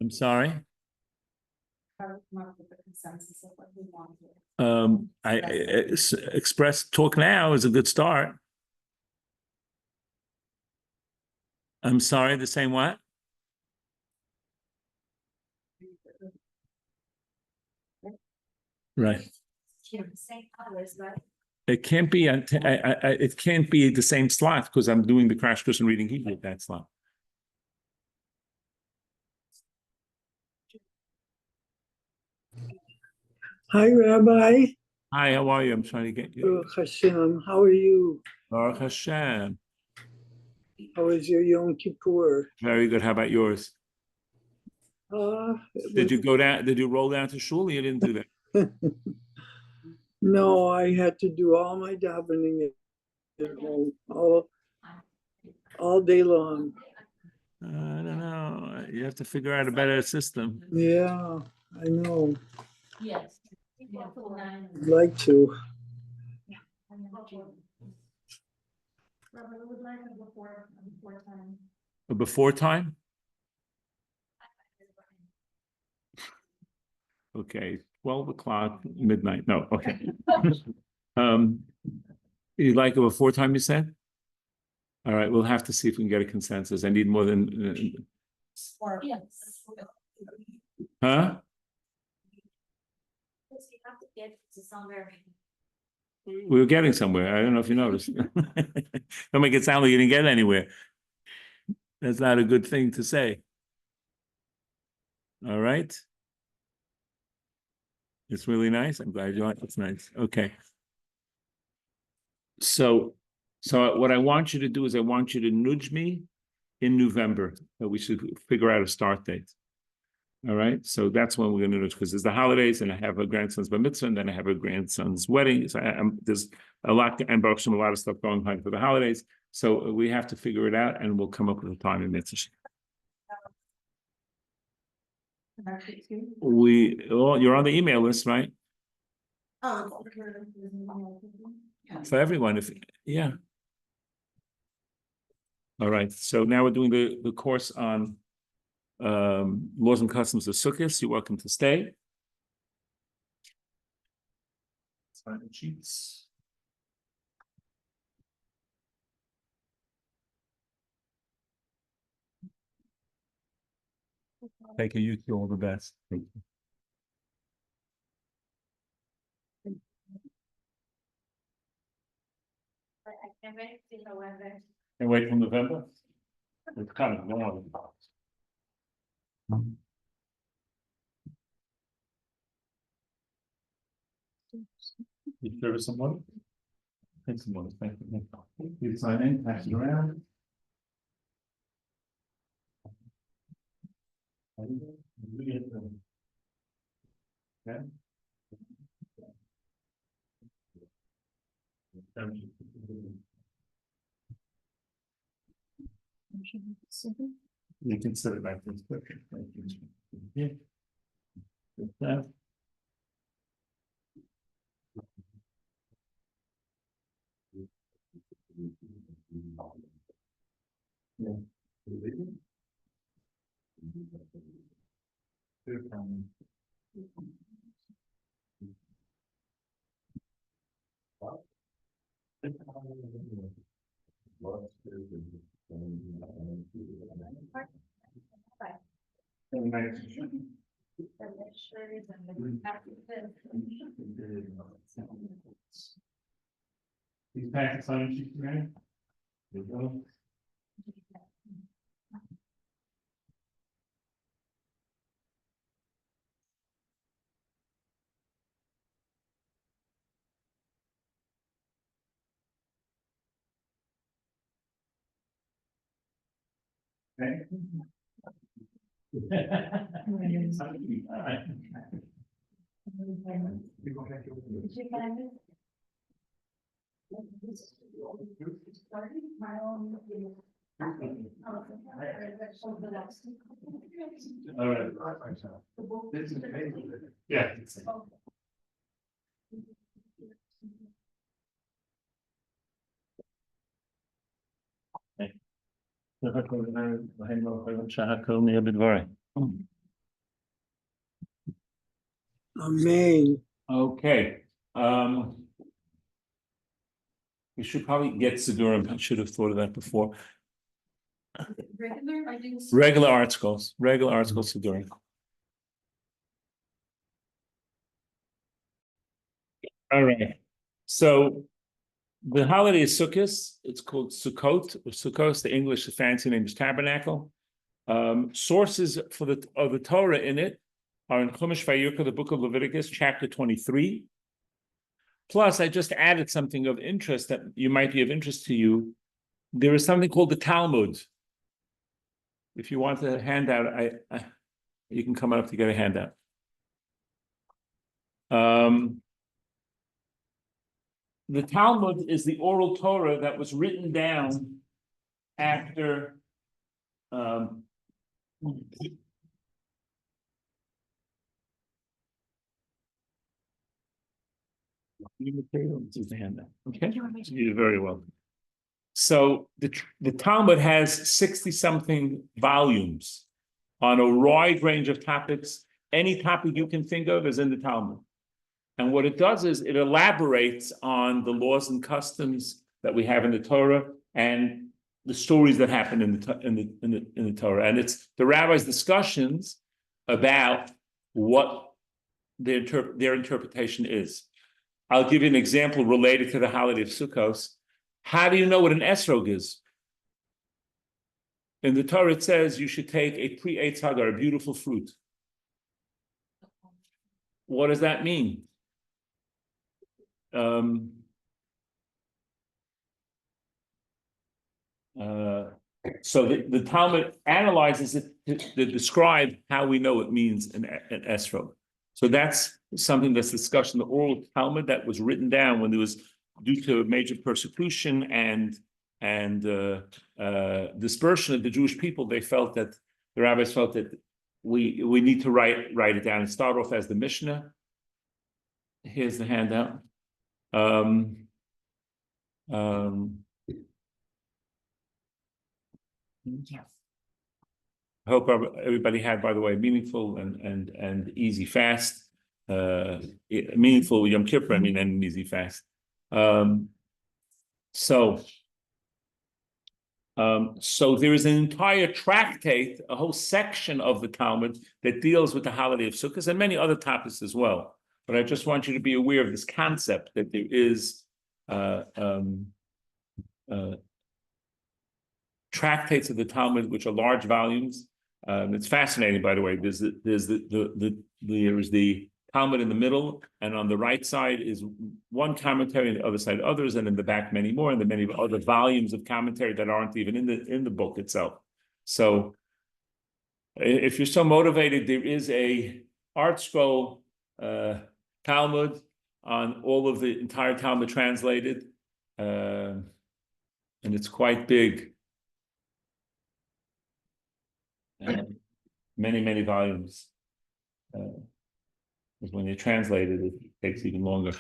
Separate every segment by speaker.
Speaker 1: I'm sorry.
Speaker 2: How to come up with the consensus of what we want to.
Speaker 1: Express talk now is a good start. I'm sorry, the same what? Right.
Speaker 2: Same colors, right?
Speaker 1: It can't be. It can't be the same slot because I'm doing the crash course and reading Hebrew at that slot.
Speaker 3: Hi, Rabbi.
Speaker 1: Hi, how are you? I'm trying to get you.
Speaker 3: Baruch Hashem. How are you?
Speaker 1: Baruch Hashem.
Speaker 3: How was your Yom Kippur?
Speaker 1: Very good. How about yours? Did you go down? Did you roll down to shul? You didn't do that.
Speaker 3: No, I had to do all my davening at home, all day long.
Speaker 1: I don't know. You have to figure out a better system.
Speaker 3: Yeah, I know.
Speaker 2: Yes.
Speaker 3: I'd like to.
Speaker 2: Robert, would like a before time.
Speaker 1: Before time? Okay, 12 o'clock, midnight. No, okay. You'd like it before time, you said? All right, we'll have to see if we can get a consensus. I need more than,
Speaker 2: Yes.
Speaker 1: huh?
Speaker 2: Because you have to get to somewhere.
Speaker 1: We were getting somewhere. I don't know if you noticed. Don't make it sound like you didn't get anywhere. That's not a good thing to say. All right. It's really nice. I'm glad you like it. It's nice. Okay. So what I want you to do is I want you to nudge me in November that we should figure out a start date. All right. So that's when we're going to nudge because there's the holidays and I have a grandson's bar mitzvah and then I have a grandson's wedding. So there's a lot and Baruch Hashem, a lot of stuff going on for the holidays. So we have to figure it out and we'll come up with a time in mitzvah. You're on the email list, right?
Speaker 2: Oh.
Speaker 1: For everyone, yeah. All right. So now we're doing the course on laws and customs of Succos. You're welcome to stay. Sign the sheets. Thank you. You two all the best. Thank you.
Speaker 2: I can't wait till November.
Speaker 1: And wait till November? It's kind of long. You service someone? Take some water. Thank you. You sign in, pass it around. Okay. You can set it back to this picture. Thank you. Yeah. Good stuff. Yeah. These packets on sheet, right? There you go. Okay. All right. Yeah. Okay.
Speaker 3: Amen.
Speaker 1: Okay. We should probably get Sidurim. I should have thought of that before.
Speaker 2: Regular, I didn't.
Speaker 1: Regular articles, Sidurim. All right. So the holiday is Sukkot. It's called Sukkot or Sukkos. The English fancy name is Tabernacle. Sources for the Torah in it are in Chumash Vayikra, the book of Leviticus, chapter 23. Plus, I just added something of interest that might be of interest to you. There is something called the Talmud. If you want a handout, you can come up to get a handout. The Talmud is the oral Torah that was written down after this is the handout. Okay, you're very welcome. So the Talmud has 60-something volumes on a wide range of topics. Any topic you can think of is in the Talmud. And what it does is it elaborates on the laws and customs that we have in the Torah and the stories that happen in the Torah. And it's the rabbis' discussions about what their interpretation is. I'll give you an example related to the holiday of Sukkos. How do you know what an esrog is? In the Torah, it says you should take a pre-Eitz Hagar, a beautiful fruit. What does that mean? So the Talmud analyzes it to describe how we know it means an esrog. So that's something that's discussed in the oral Talmud that was written down when there was, due to major persecution and dispersion of the Jewish people. They felt that the rabbis felt that we need to write it down and start off as the Mishnah. Here's the handout. I hope everybody had, by the way, meaningful and easy fast. Meaningful Yom Kippur, and an easy fast. So there is an entire tractate, a whole section of the Talmud that deals with the holiday of Sukkot and many other topics as well. But I just want you to be aware of this concept that there is tractates of the Talmud, which are large volumes. It's fascinating, by the way. There is the Talmud in the middle, and on the right side is one commentary, and the other side others, and in the back many more, and the many other volumes of commentary that aren't even in the book itself. So, if you're so motivated, there is a art scroll Talmud on all of the entire Talmud translated, and it's quite big. Many volumes. Because when you translate it, it takes even longer.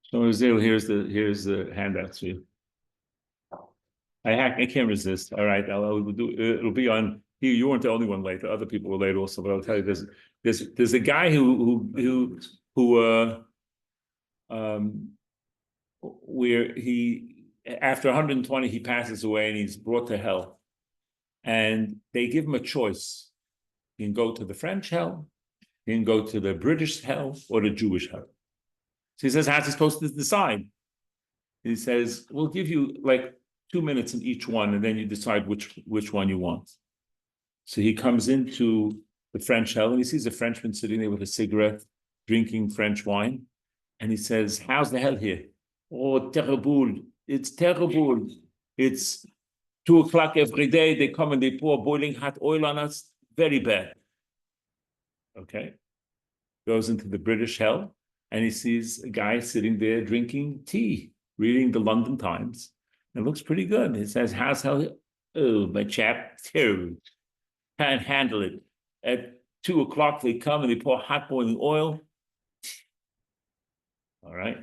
Speaker 1: So Azil, here's the handouts for you. I can't resist. All right, I'll do. It'll be on here. You weren't the only one late. Other people were late also, but I'll tell you there's a guy where he, after 120 he passes away and he's brought to hell. And they give him a choice. He can go to the French hell, he can go to the British hell, or the Jewish hell. So he says, how's he supposed to decide? He says, we'll give you like 2 minutes in each one, and then you decide which one you want. So he comes into the French hell, and he sees a Frenchman sitting there with a cigarette, drinking French wine. And he says, how's the hell here? Oh, terrible. It's terrible. It's 2 o'clock every day, they come and they pour boiling hot oil on us. Very bad. Okay. Goes into the British hell, and he sees a guy sitting there drinking tea, reading the London Times. It looks pretty good. He says, how's hell? Oh, my chap, terrible. Can't handle it. At 2 o'clock, they come and they pour hot boiling oil. All right.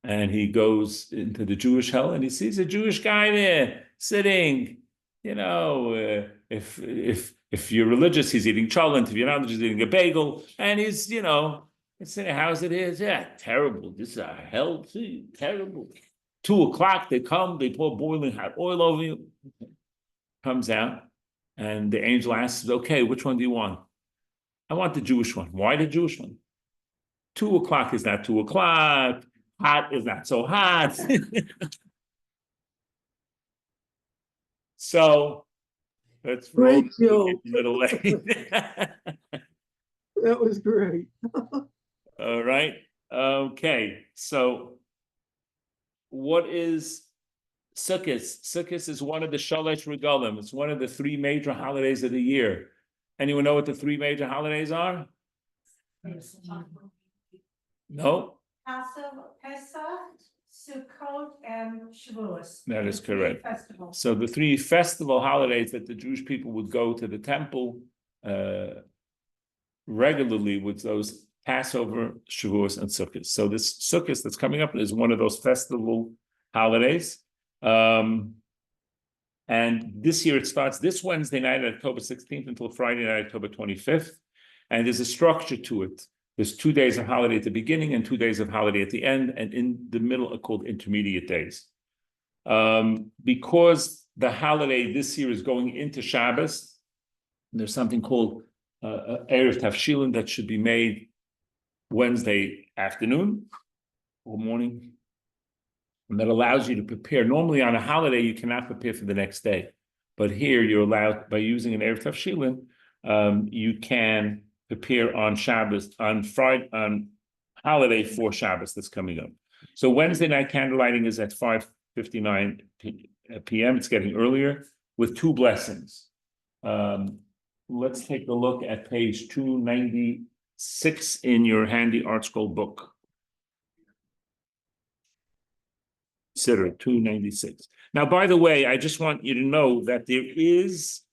Speaker 1: And he goes into the Jewish hell, and he sees a Jewish guy there sitting, if you're religious, he's eating cholent. If you're not religious, he's eating a bagel, and he's, say, how's it is? Yeah, terrible. This is healthy, terrible. 2:00, they come, they pour boiling hot oil over you. Comes out, and the angel asks, okay, which one do you want? I want the Jewish one. Why the Jewish one? 2:00 is not 2:00. Hot is not so hot. So let's roll
Speaker 3: Great joke.
Speaker 1: a little late.
Speaker 3: That was great.
Speaker 1: All right. Okay. So what is Succos? Succos is one of the Shalosh Regalim. It's one of the 3 major holidays of the year. Anyone know what the 3 major holidays are? No?
Speaker 2: Passover, Pesach, Sukkot, and Shavuos.
Speaker 1: That is
Speaker 2: The three
Speaker 1: correct.
Speaker 2: festivals.
Speaker 1: So the 3 festival holidays that the Jewish people would go to the temple regularly with those Passover, Shavuos, and Sukkot. So this Sukkot that's coming up is one of those festival holidays. And this year it starts this Wednesday night, October 16th, until Friday night, October 25th. And there's a structure to it. There's 2 days of holiday at the beginning and 2 days of holiday at the end, and in the middle are called intermediate days. Because the holiday this year is going into Shabbos, there's something called Erev Tafshilin that should be made Wednesday afternoon or morning, and that allows you to prepare. Normally on a holiday, you cannot prepare for the next day, but here you're allowed, by using an Erev Tafshilin, you can prepare on Shabbos, on Friday, on holiday for Shabbos that's coming up. So Wednesday night candlelighting is at 5:59 p.m. It's getting earlier with 2 blessings. Let's take a look at page 296 in your handy Art Scroll book. Consider 296. Now, by the way, I just want you to know that there is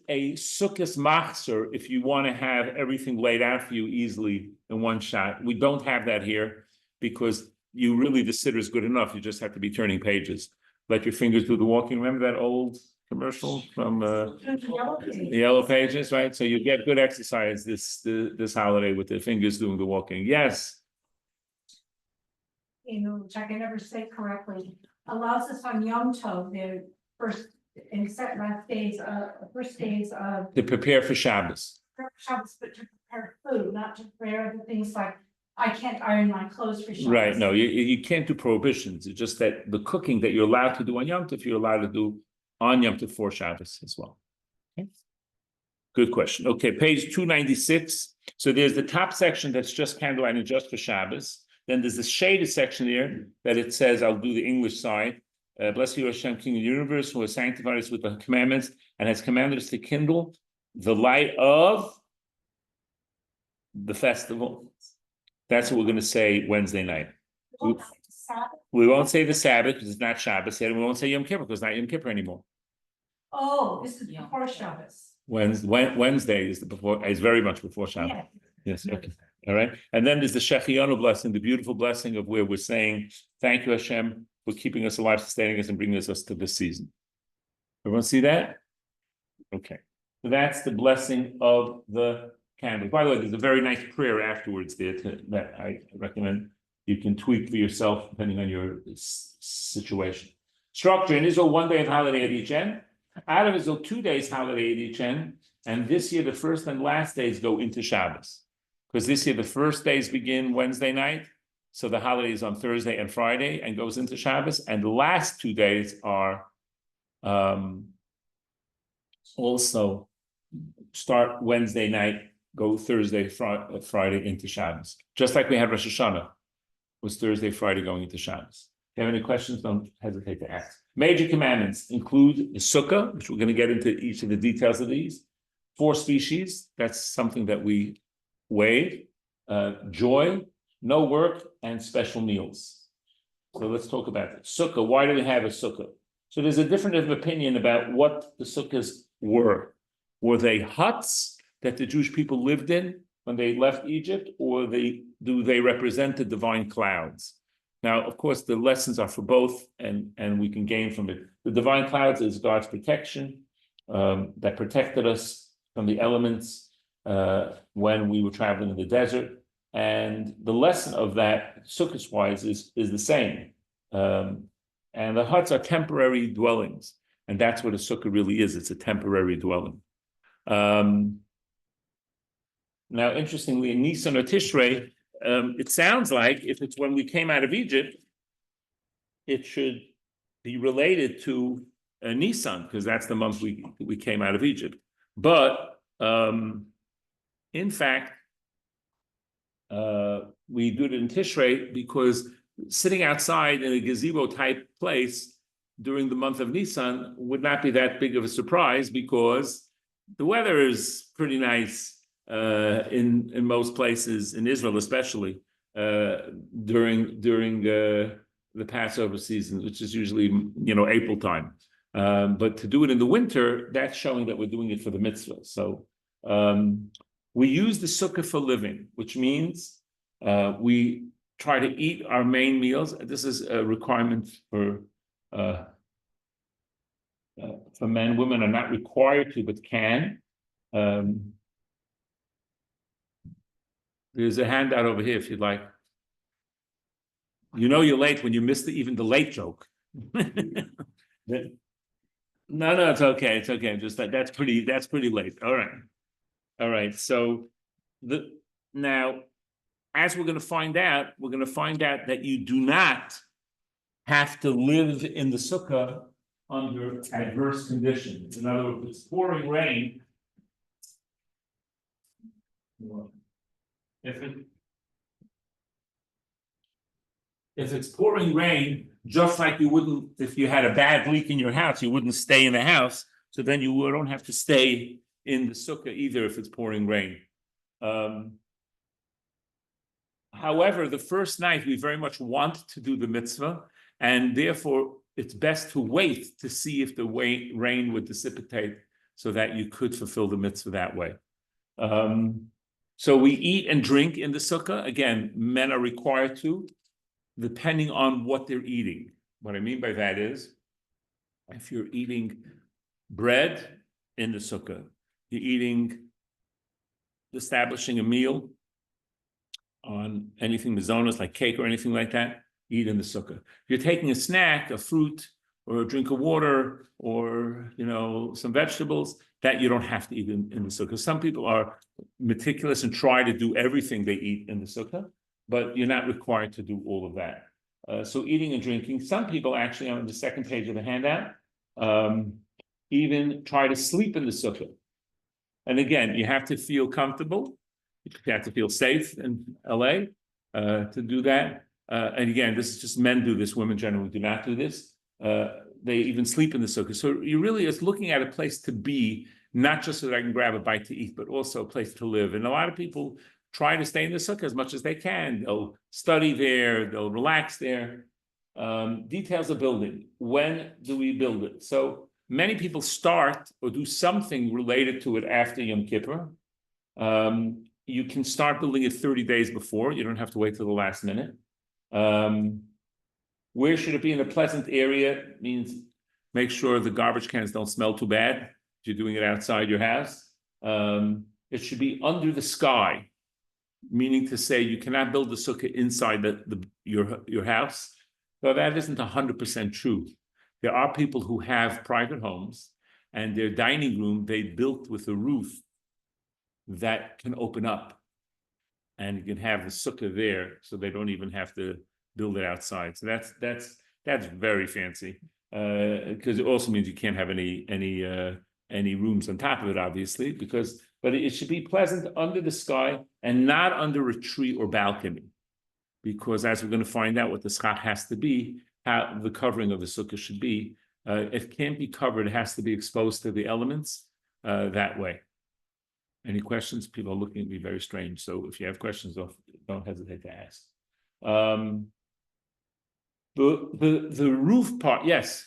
Speaker 1: a Sukkos machzer if you want to have everything laid out for you easily in one shot. We don't have that here because the sitter is good enough. You just have to be turning pages. Let your fingers do the walking. Remember that old commercial from the Yellow Pages, right? So you get good exercise this holiday with the fingers doing the walking. Yes.
Speaker 2: Which I can never say correctly, allows us on Yom Tov, the first and first days of
Speaker 1: To prepare for Shabbos.
Speaker 2: Shabbos, but to prepare food, not to prepare the things like I can't iron my clothes for Shabbos.
Speaker 1: Right, no, you can't do prohibitions. It's just that the cooking that you're allowed to do on Yom Tov, you're allowed to do on Yom Tov for Shabbos as well. Okay. Good question. Okay, page 296. So there's the top section that's just candlelighting just for Shabbos. Then there's the shaded section here that it says, I'll do the English side. Bless you, Hashem, King of the universe, who has sanctified us with the commandments and has commanded us to kindle the light of the festival. That's what we're going to say Wednesday night. We won't say the Sabbath because it's not Shabbos yet, and we won't say Yom Kippur because it's not Yom Kippur anymore.
Speaker 2: Oh, this is before Shabbos.
Speaker 1: Wednesday is very much before Shabbos.
Speaker 2: Yeah.
Speaker 1: Yes, okay. All right. And then there's the Shechianu blessing, the beautiful blessing of where we're saying, thank you, Hashem, for keeping us alive, sustaining us, and bringing us to this season. Everyone see that? Okay. So that's the blessing of the candle. By the way, there's a very nice prayer afterwards there that I recommend you can tweak for yourself depending on your situation. Structure: in Israel, 1 day of holiday at each end. Out of Israel, 2 days holiday at each end. And this year, the first and last days go into Shabbos. Because this year, the first days begin Wednesday night. So the holiday is on Thursday and Friday and goes into Shabbos. And the last 2 days are also start Wednesday night, go Thursday, Friday into Shabbos. Just like we had Rosh Hashanah, was Thursday, Friday going into Shabbos. If you have any questions, don't hesitate to ask. Major commandments include the sukkah, which we're going to get into each of the details of these. 4 species, that's something that we waive. Joy, no work, and special meals. So let's talk about it. Sukkah, why do we have a sukkah? So there's a difference of opinion about what the sukkahs were. Were they huts that the Jewish people lived in when they left Egypt, or do they represent the divine clouds? Now, of course, the lessons are for both, and we can gain from it. The divine clouds is God's protection that protected us from the elements when we were traveling in the desert. And the lesson of that, Sukkos wise, is the same. And the huts are temporary dwellings, and that's what a sukkah really is. It's a temporary dwelling. Now, interestingly, in Nisan or Tishrei, it sounds like if it's when we came out of Egypt, it should be related to Nisan, because that's the month we came out of Egypt. But in fact, we do it in Tishrei because sitting outside in a gazebo type place during the month of Nisan would not be that big of a surprise, because the weather is pretty nice in most places, in Israel especially, during the Passover season, which is usually April time. But to do it in the winter, that's showing that we're doing it for the mitzvah. So we use the sukkah for living, which means we try to eat our main meals. This is a requirement for men. Women are not required to, but can. There's a handout over here if you'd like. You're late when you missed even the late joke. No, it's okay. It's okay. Just that's pretty late. All right. So now, as we're going to find out, that you do not have to live in the sukkah under adverse conditions. In other words, if it's pouring rain, if it's pouring rain, just like you wouldn't, if you had a bad leak in your house, you wouldn't stay in the house. So then you don't have to stay in the sukkah either if it's pouring rain. However, the first night we very much want to do the mitzvah, and therefore it's best to wait to see if the rain would dissipate so that you could fulfill the mitzvah that way. So we eat and drink in the sukkah. Again, men are required to, depending on what they're eating. What I mean by that is, if you're eating bread in the sukkah, you're establishing a meal on anything mazonos like cake or anything like that, eat in the sukkah. If you're taking a snack, a fruit, or a drink of water, or some vegetables, that you don't have to eat in the sukkah. Some people are meticulous and try to do everything they eat in the sukkah, but you're not required to do all of that. So eating and drinking. Some people actually on the second page of the handout even try to sleep in the sukkah. And again, you have to feel comfortable. You have to feel safe in LA to do that. And again, this is just men do this. Women generally do not do this. They even sleep in the sukkah. So you really is looking at a place to be, not just so that I can grab a bite to eat, but also a place to live. And a lot of people try to stay in the sukkah as much as they can. They'll study there, they'll relax there. Details of building. When do we build it? So many people start or do something related to it after Yom Kippur. You can start building it 30 days before. You don't have to wait till the last minute. Where should it be? In a pleasant area? It means make sure the garbage cans don't smell too bad if you're doing it outside your house. It should be under the sky, meaning to say you cannot build the sukkah inside your house. So that isn't 100% true. There are people who have private homes and their dining room they built with a roof that can open up, and you can have the sukkah there, so they don't even have to build it outside. So that's very fancy, because it also means you can't have any rooms on top of it, obviously, but it should be pleasant under the sky and not under a tree or balcony, because as we're going to find out what the schach has to be, how the covering of the sukkah should be. It can't be covered; it has to be exposed to the elements that way. Any questions? People are looking at me very strange. So if you have questions, don't hesitate to ask. The roof part, yes.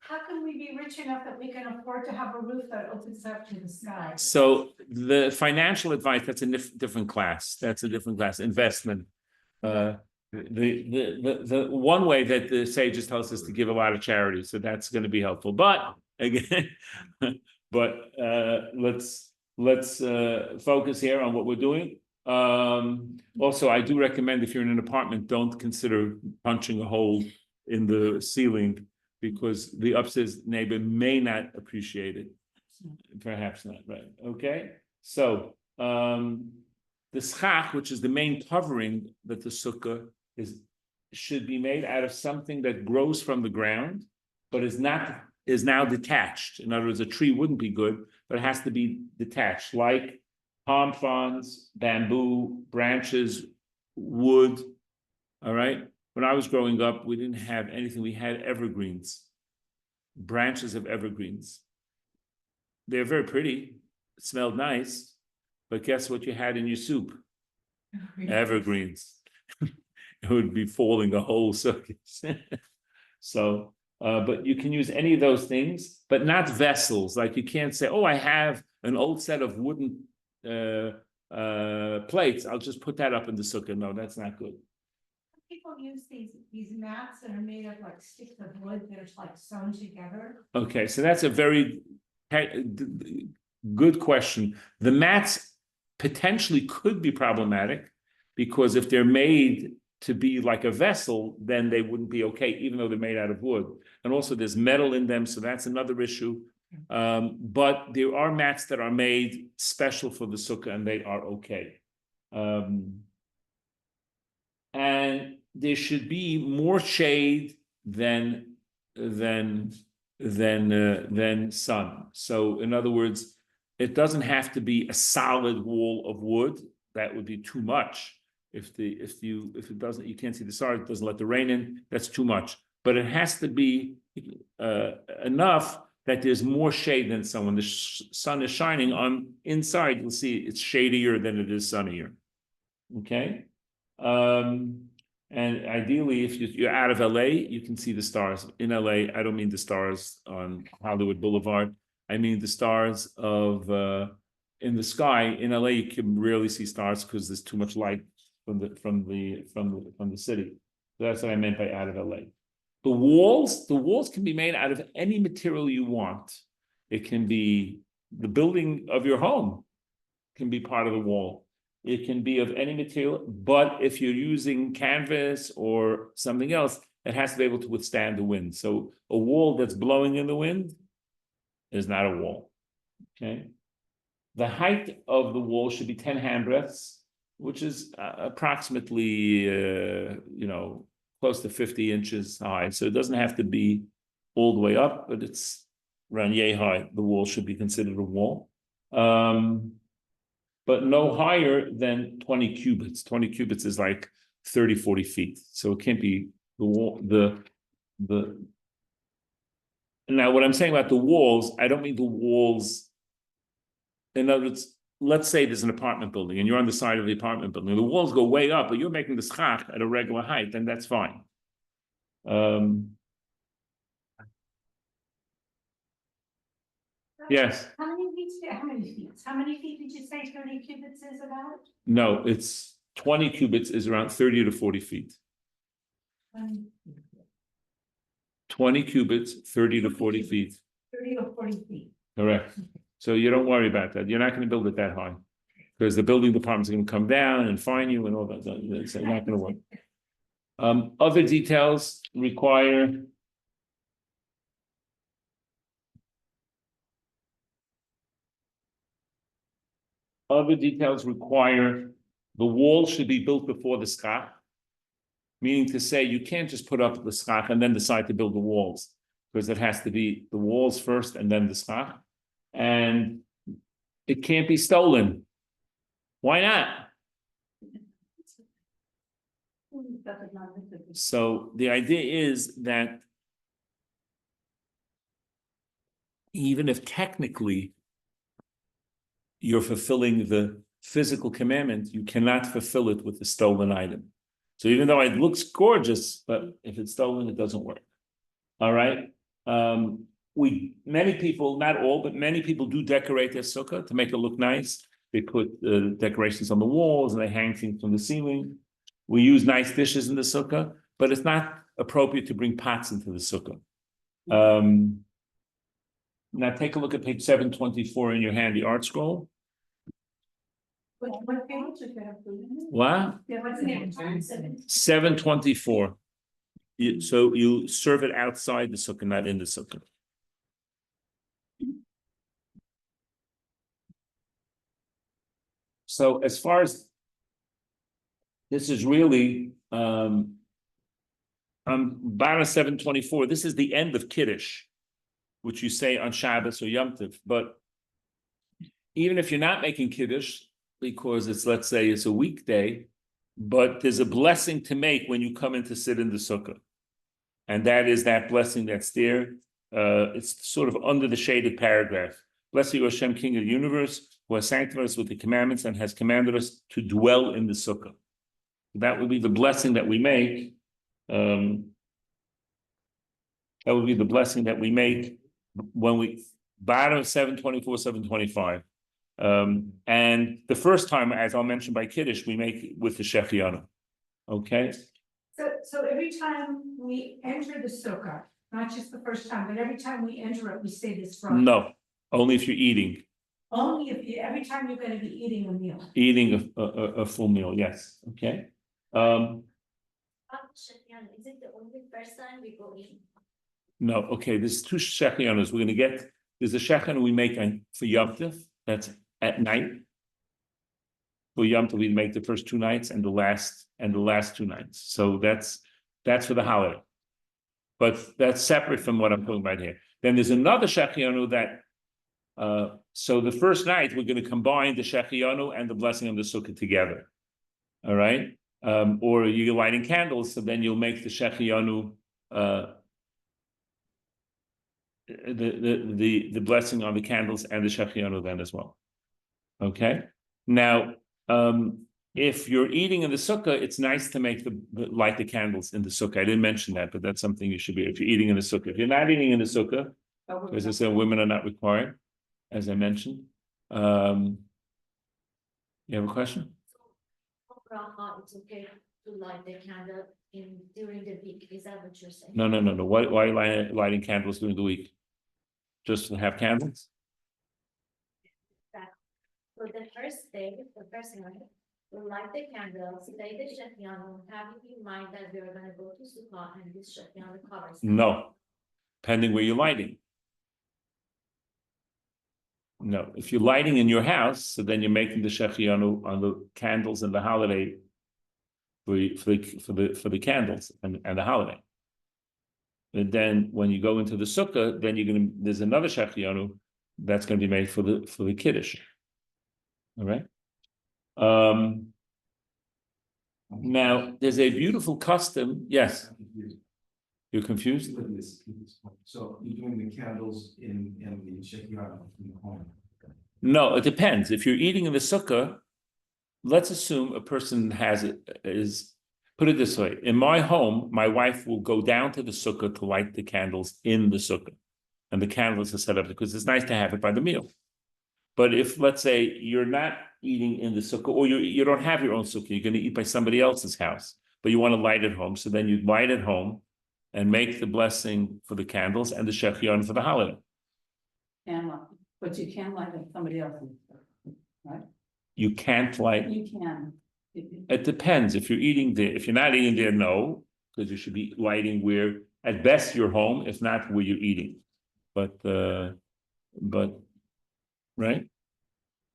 Speaker 2: How can we be rich enough that we can afford to have a roof that opens up to the sky?
Speaker 1: So the financial advice, that's a different class. That's a different class. Investment. The one way that the sages tell us is to give a lot of charity, so that's going to be helpful. But again, let's focus here on what we're doing. Also, I do recommend if you're in an apartment, don't consider punching a hole in the ceiling because the upstairs neighbor may not appreciate it. Perhaps not, right? Okay, so the schach, which is the main covering that the sukkah should be made out of something that grows from the ground, but is now detached. In other words, a tree wouldn't be good, but it has to be detached, like palm fronds, bamboo, branches, wood. All right. When I was growing up, we didn't have anything. We had evergreens, branches of evergreens. They're very pretty. It smelled nice, but guess what you had in your soup? Evergreens. It would be falling the whole circus. So, but you can use any of those things, but not vessels. Like you can't say, "Oh, I have an old set of wooden plates. I'll just put that up in the sukkah." No, that's not good.
Speaker 2: People use these mats that are made of like sticks of wood that are like sewn together.
Speaker 1: Okay, so that's a very good question. The mats potentially could be problematic because if they're made to be like a vessel, then they wouldn't be okay, even though they're made out of wood. And also there's metal in them, so that's another issue. But there are mats that are made special for the sukkah and they are okay. And there should be more shade than sun. So in other words, it doesn't have to be a solid wall of wood. That would be too much. If it doesn't, you can't see the stars, it doesn't let the rain in, that's too much. But it has to be enough that there's more shade than sun. When the sun is shining on inside, you'll see it's shadier than it is sunnier. Okay. And ideally, if you're out of LA, you can see the stars. In LA, I don't mean the stars on Hollywood Boulevard. I mean the stars of in the sky. In LA, you can rarely see stars because there's too much light from the city. So that's what I meant by out of LA. The walls can be made out of any material you want. It can be the building of your home can be part of the wall. It can be of any material, but if you're using canvas or something else, it has to be able to withstand the wind. So a wall that's blowing in the wind is not a wall. Okay. The height of the wall should be 10 handbreadths, which is approximately, close to 50 inches high. So it doesn't have to be all the way up, but it's around yay high. The wall should be considered a wall. But no higher than 20 cubits. 20 cubits is like 30, 40 feet. So it can't be the wall, now what I'm saying about the walls, I don't mean the walls. In other words, let's say there's an apartment building and you're on the side of the apartment building. The walls go way up, but you're making the schach at a regular height, then that's fine. Yes.
Speaker 2: How many feet did you say 30 cubits is about?
Speaker 1: No, it's 20 cubits is around 30 to 40 feet. 20 cubits, 30 to 40 feet.
Speaker 2: 30 to 40 feet.
Speaker 1: Correct. So you don't worry about that. You're not going to build it that high because the building department's going to come down and fine you and all that. It's not going to work. Other details require the wall should be built before the schach, meaning to say you can't just put up the schach and then decide to build the walls because it has to be the walls first and then the schach. And it can't be stolen. Why not? So the idea is that even if technically you're fulfilling the physical commandment, you cannot fulfill it with a stolen item. So even though it looks gorgeous, but if it's stolen, it doesn't work. All right. Many people, not all, but many people do decorate their sukkah to make it look nice. They put decorations on the walls and they hang things from the ceiling. We use nice dishes in the sukkah, but it's not appropriate to bring pots into the sukkah. Now take a look at page 724 in your handy art scroll.
Speaker 2: What page is that?
Speaker 1: What?
Speaker 2: Yeah, what's the name?
Speaker 1: 724. So you serve it outside the sukkah, not in the sukkah. So as far as this is really bottom 724, this is the end of Kiddush, which you say on Shabbos or Yom Tov. But even if you're not making Kiddush, because it's, let's say it's a weekday, but there's a blessing to make when you come in to sit in the sukkah. And that is that blessing that's there. It's sort of under the shaded paragraph. Blessed you, Hashem, King of the universe, who has sanctified us with the commandments and has commanded us to dwell in the sukkah. That would be the blessing that we make. That would be the blessing that we make when we bottom 724, 725. And the first time, as I'll mention by Kiddush, we make with the Shechianu. Okay.
Speaker 2: So every time we enter the sukkah, not just the first time, but every time we enter it, we say this from.
Speaker 1: No, only if you're eating.
Speaker 2: Only if every time you're going to be eating a meal.
Speaker 1: Eating a full meal, yes. Okay.
Speaker 4: Is it the only first time we go in?
Speaker 1: No, okay. There's two Shechianus. We're going to get. There's a Shechianu we make for Yom Tov. That's at night. For Yom Tov, we make the first 2 nights and the last 2 nights. So that's for the holiday. But that's separate from what I'm talking about here. Then there's another Shechianu that. So the first night we're going to combine the Shechianu and the blessing of the sukkah together. All right. Or you're lighting candles, so then you'll make the Shechianu. The blessing on the candles and the Shechianu then as well. Okay. Now, if you're eating in the sukkah, it's nice to make light the candles in the sukkah. I didn't mention that, but that's something you should be. If you're eating in the sukkah, if you're not eating in the sukkah, as I said, women are not required, as I mentioned. You have a question?
Speaker 4: Bracha, it's okay to light the candle during the week. Is that what you're saying?
Speaker 1: No. Why are you lighting candles during the week? Just to have candles?
Speaker 4: So the first night, we'll light the candles, say the Shechianu, having in mind that we're going to go to Sukkah and this Shechianu covers.
Speaker 1: No, depending where you're lighting. No, if you're lighting in your house, so then you're making the Shechianu on the candles and the holiday for the candles and the holiday. And then when you go into the sukkah, then there's another Shechianu that's going to be made for the Kiddush. All right. Now there's a beautiful custom. Yes. You're confused?
Speaker 5: So you're doing the candles in the Shechianu in the home?
Speaker 1: No, it depends. If you're eating in the sukkah, let's assume a person put it this way. In my home, my wife will go down to the sukkah to light the candles in the sukkah. And the candles are set up because it's nice to have it by the meal. But if, let's say, you're not eating in the sukkah, or you don't have your own sukkah, you're going to eat by somebody else's house, but you want to light at home, so then you light at home and make the blessing for the candles and the Shechianu for the holiday.
Speaker 6: But you can light at somebody else's, right?
Speaker 1: You can't light.
Speaker 6: You can.
Speaker 1: It depends. If you're eating there, if you're not eating there, no, because you should be lighting where, at best, you're home, if not where you're eating. But right?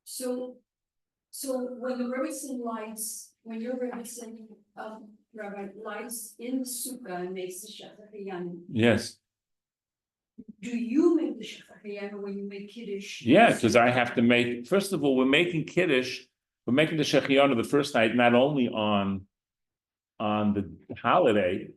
Speaker 7: So when the Rebbetzin lights, when your Rebbetzin, Rabbi, lights in the sukkah and makes the Shechianu,
Speaker 1: Yes.
Speaker 7: do you make the Shechianu when you make Kiddush?
Speaker 1: Yeah, because I have to make, first of all, we're making Kiddush, we're making the Shechianu the first night, not only on the holiday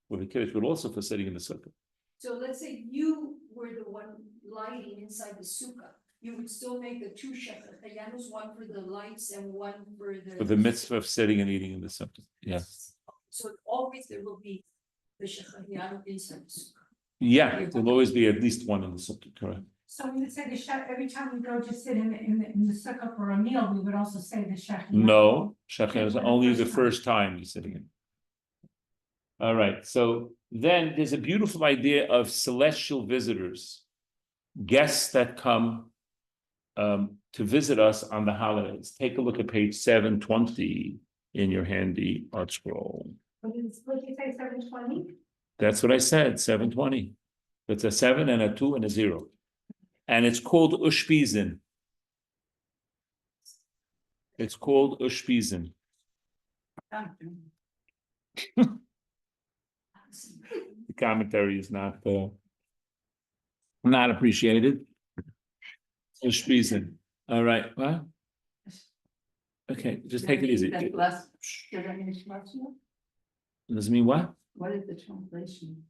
Speaker 1: with the Kiddush, but also for sitting in the sukkah.
Speaker 7: So let's say you were the one lighting inside the sukkah, you would still make the 2 Shechianus, one for the lights and one for the.
Speaker 1: For the mitzvah of sitting and eating in the sukkah, yes.
Speaker 7: So always there will be the Shechianu inside the sukkah.
Speaker 1: Yeah, there'll always be at least one in the sukkah, correct?
Speaker 2: So we would say the shech, every time we go to sit in the sukkah for a meal, we would also say the shech.
Speaker 1: No, Shechem is only the first time you're sitting in. All right, so then there's a beautiful idea of celestial visitors, guests that come to visit us on the holidays. Take a look at page 720 in your handy art scroll.
Speaker 2: What did you say, 720?
Speaker 1: That's what I said, 720. It's a 7 and a 2 and a 0. And it's called Ushpizin. It's called Ushpizin. The commentary is not appreciated. Ushpizin. All right, well. Okay, just take it easy.
Speaker 6: That's less, does that mean Shloshim?
Speaker 1: Does it mean what?
Speaker 6: What is the translation?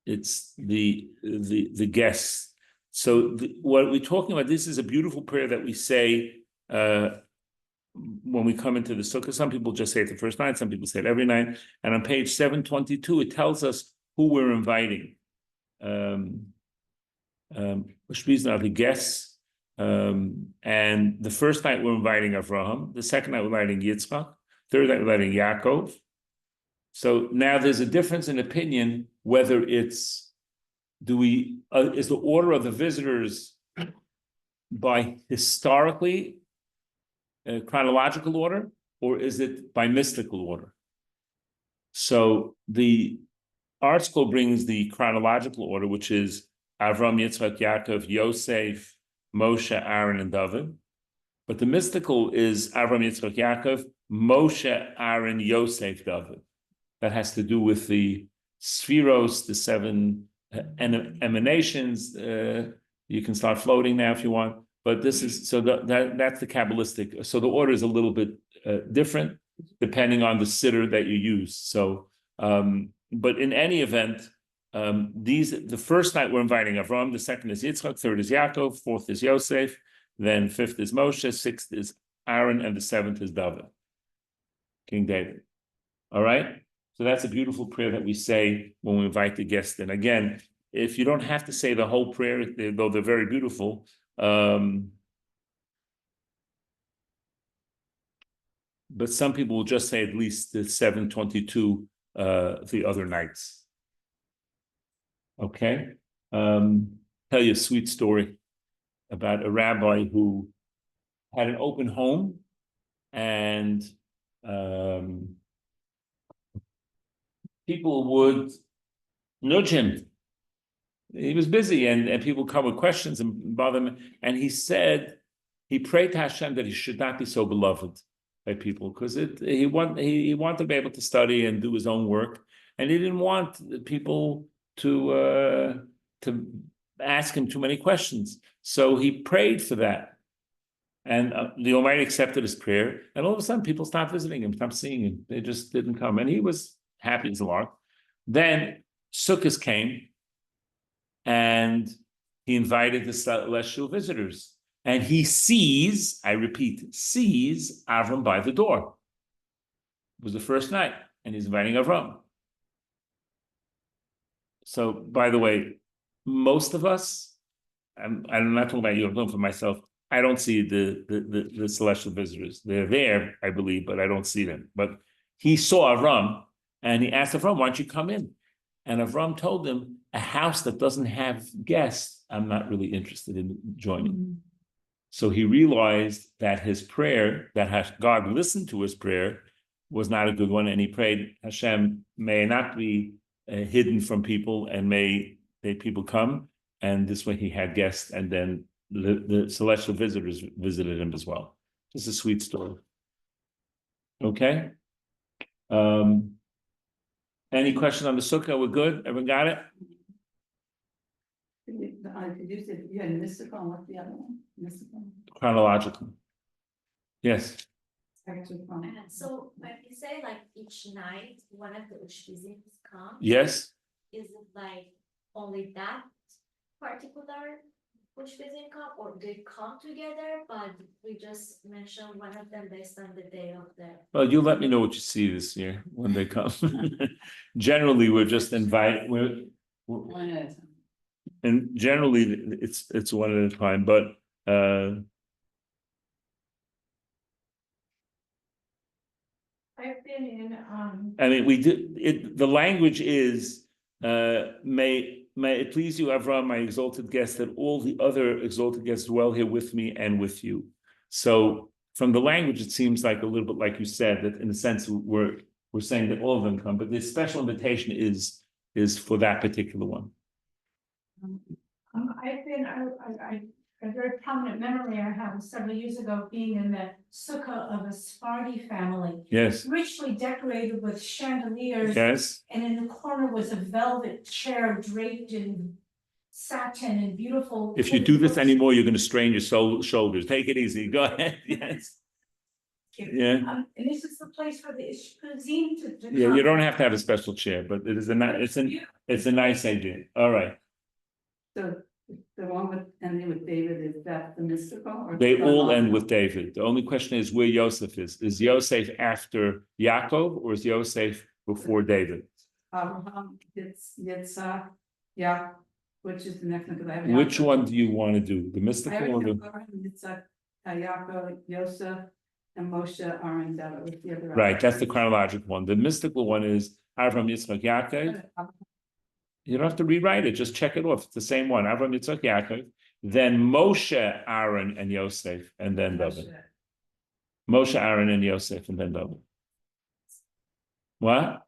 Speaker 1: It's the guests. So what we're talking about, this is a beautiful prayer that we say when we come into the sukkah. Some people just say it the first night, some people say it every night. And on page 722, it tells us who we're inviting. Which are the guests. And the first night we're inviting Avraham, the second night we're inviting Yitzchak, third night we're inviting Yaakov. So now there's a difference in opinion whether it's is the order of the visitors by historically chronological order, or is it by mystical order? So the art school brings the chronological order, which is Avram, Yitzchak, Yaakov, Yosef, Moshe, Aaron, and David. But the mystical is Avram, Yitzchak, Yaakov, Moshe, Aaron, Yosef, David. That has to do with the spheros, the 7 emanations. You can start floating now if you want. But this is, so that's the Kabbalistic. So the order is a little bit different depending on the sitter that you use. So, but in any event, the first night we're inviting Avram, the second is Yitzchak, third is Yaakov, fourth is Yosef, then fifth is Moshe, sixth is Aaron, and the seventh is David, King David. All right? So that's a beautiful prayer that we say when we invite the guests in. Again, if you don't have to say the whole prayer, though they're very beautiful, but some people will just say at least the 722 the other nights. Okay? Tell you a sweet story about a rabbi who had an open home and people would nudge him. He was busy and people come with questions and bother him. And he said, he prayed to Hashem that he should not be so beloved by people because he wanted to be able to study and do his own work. And he didn't want people to ask him too many questions. So he prayed for that. And the Almighty accepted his prayer. And all of a sudden people stopped visiting him, stopped seeing him. They just didn't come. And he was happy as a lark. Then Succos came and he invited the celestial visitors. And he sees, I repeat, sees Avram by the door. It was the first night, and he's inviting Avram. So, by the way, most of us, I'm not talking about you, I'm talking for myself, I don't see the celestial visitors. They're there, I believe, but I don't see them. But he saw Avram, and he asked Avram, why don't you come in? And Avram told him, a house that doesn't have guests, I'm not really interested in joining. Mm-hmm. So he realized that his prayer, that God listened to his prayer, was not a good one. And he prayed, Hashem, may not be hidden from people and may people come. And this way he had guests, and then the celestial visitors visited him as well. It's a sweet story. Okay. Any questions on the sukkah? We're good? Everyone got it?
Speaker 6: Could you say you had mystical and what's the other one? Mystical?
Speaker 1: Chronological. Yes.
Speaker 4: So when you say like each night, one of the ushpizim come.
Speaker 1: Yes.
Speaker 4: Is it like only that particular ushpizim come, or they come together, but we just mention one of them based on the day of the.
Speaker 1: Well, you let me know what you see this year when they come. Generally, we're just inviting. And generally, it's one at a time, but
Speaker 2: I've been in,
Speaker 1: I mean, we did it. The language is, may it please you, Avram, my exalted guest, that all the other exalted guests dwell here with me and with you. So from the language, it seems like a little bit like you said, that in a sense we're saying that all of them come, but the special invitation is for that particular one.
Speaker 2: I've been, a very prominent memory I have several years ago being in the sukkah of a Sephardi family,
Speaker 1: Yes,
Speaker 2: richly decorated with chandeliers.
Speaker 1: yes.
Speaker 2: And in the corner was a velvet chair draped in satin and beautiful.
Speaker 1: If you do this anymore, you're going to strain your shoulders. Take it easy. Go ahead. Yes. Yeah.
Speaker 2: And this is the place for the cuisine to
Speaker 1: Yeah,
Speaker 2: come.
Speaker 1: you don't have to have a special chair, but it is it's a nice idea. All right.
Speaker 6: So the one with ending with David, is that the mystical or?
Speaker 1: They all end with David. The only question is where Yosef is. Is Yosef after Yaakov or is Yosef before David?
Speaker 6: Yitzhak, yeah, which is the next one, because I have.
Speaker 1: Which
Speaker 6: Yaakov.
Speaker 1: one do you want to do? The
Speaker 6: I
Speaker 1: mystical or
Speaker 6: already
Speaker 1: the?
Speaker 6: have Abraham, Yitzhak, Yaakov, Yosef, and Moshe are in that with the other.
Speaker 1: Right, that's the chronological one. The mystical one is Avram, Yitzchak, Yaakov. You don't have to rewrite it, just check it off. It's the same one. Avram, Yitzchak, Yaakov. Then Moshe, Aaron, and Yosef, and then David. Moshe, Aaron, and Yosef, and then David. What?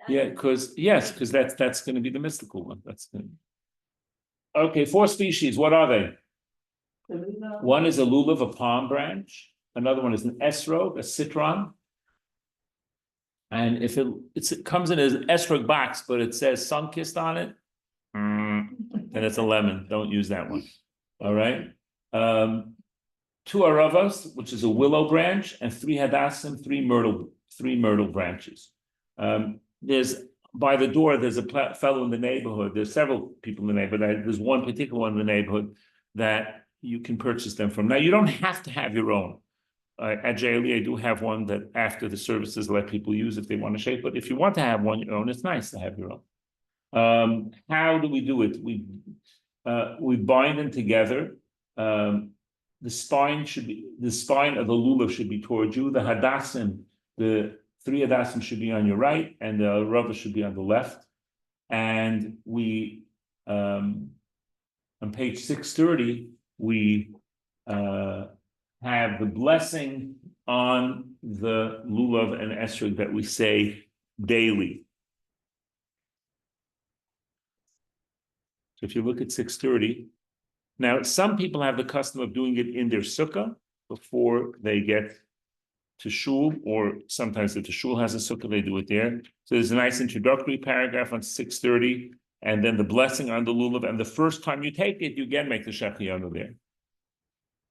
Speaker 1: Yeah, because that's going to be the mystical one. That's good. Okay, 4 species. What are they? One is a lulav, a palm branch. Another one is an esrog, a citron. And if it comes in as an esrog box, but it says sun-kissed on it, then it's a lemon. Don't use that one. All right. 2 aravas, which is a willow branch, and 3 hadassim, 3 myrtle branches. There's by the door, there's a fellow in the neighborhood. There's several people in the neighborhood. There's one particular one in the neighborhood that you can purchase them from. Now, you don't have to have your own. At JLE, I do have one that after the services let people use if they want to shape. But if you want to have one your own, it's nice to have your own. How do we do it? We bind them together. The spine of the lulav should be towards you. The hadassim, the 3 hadassim should be on your right, and the rava should be on the left. And we, on page 630, we have the blessing on the lulav and esrog that we say daily. So if you look at 630, now some people have the custom of doing it in their sukkah before they get to shul, or sometimes if the shul has a sukkah, they do it there. So there's a nice introductory paragraph on 630, and then the blessing on the lulav. And the first time you take it, you again make the shechiyanu there.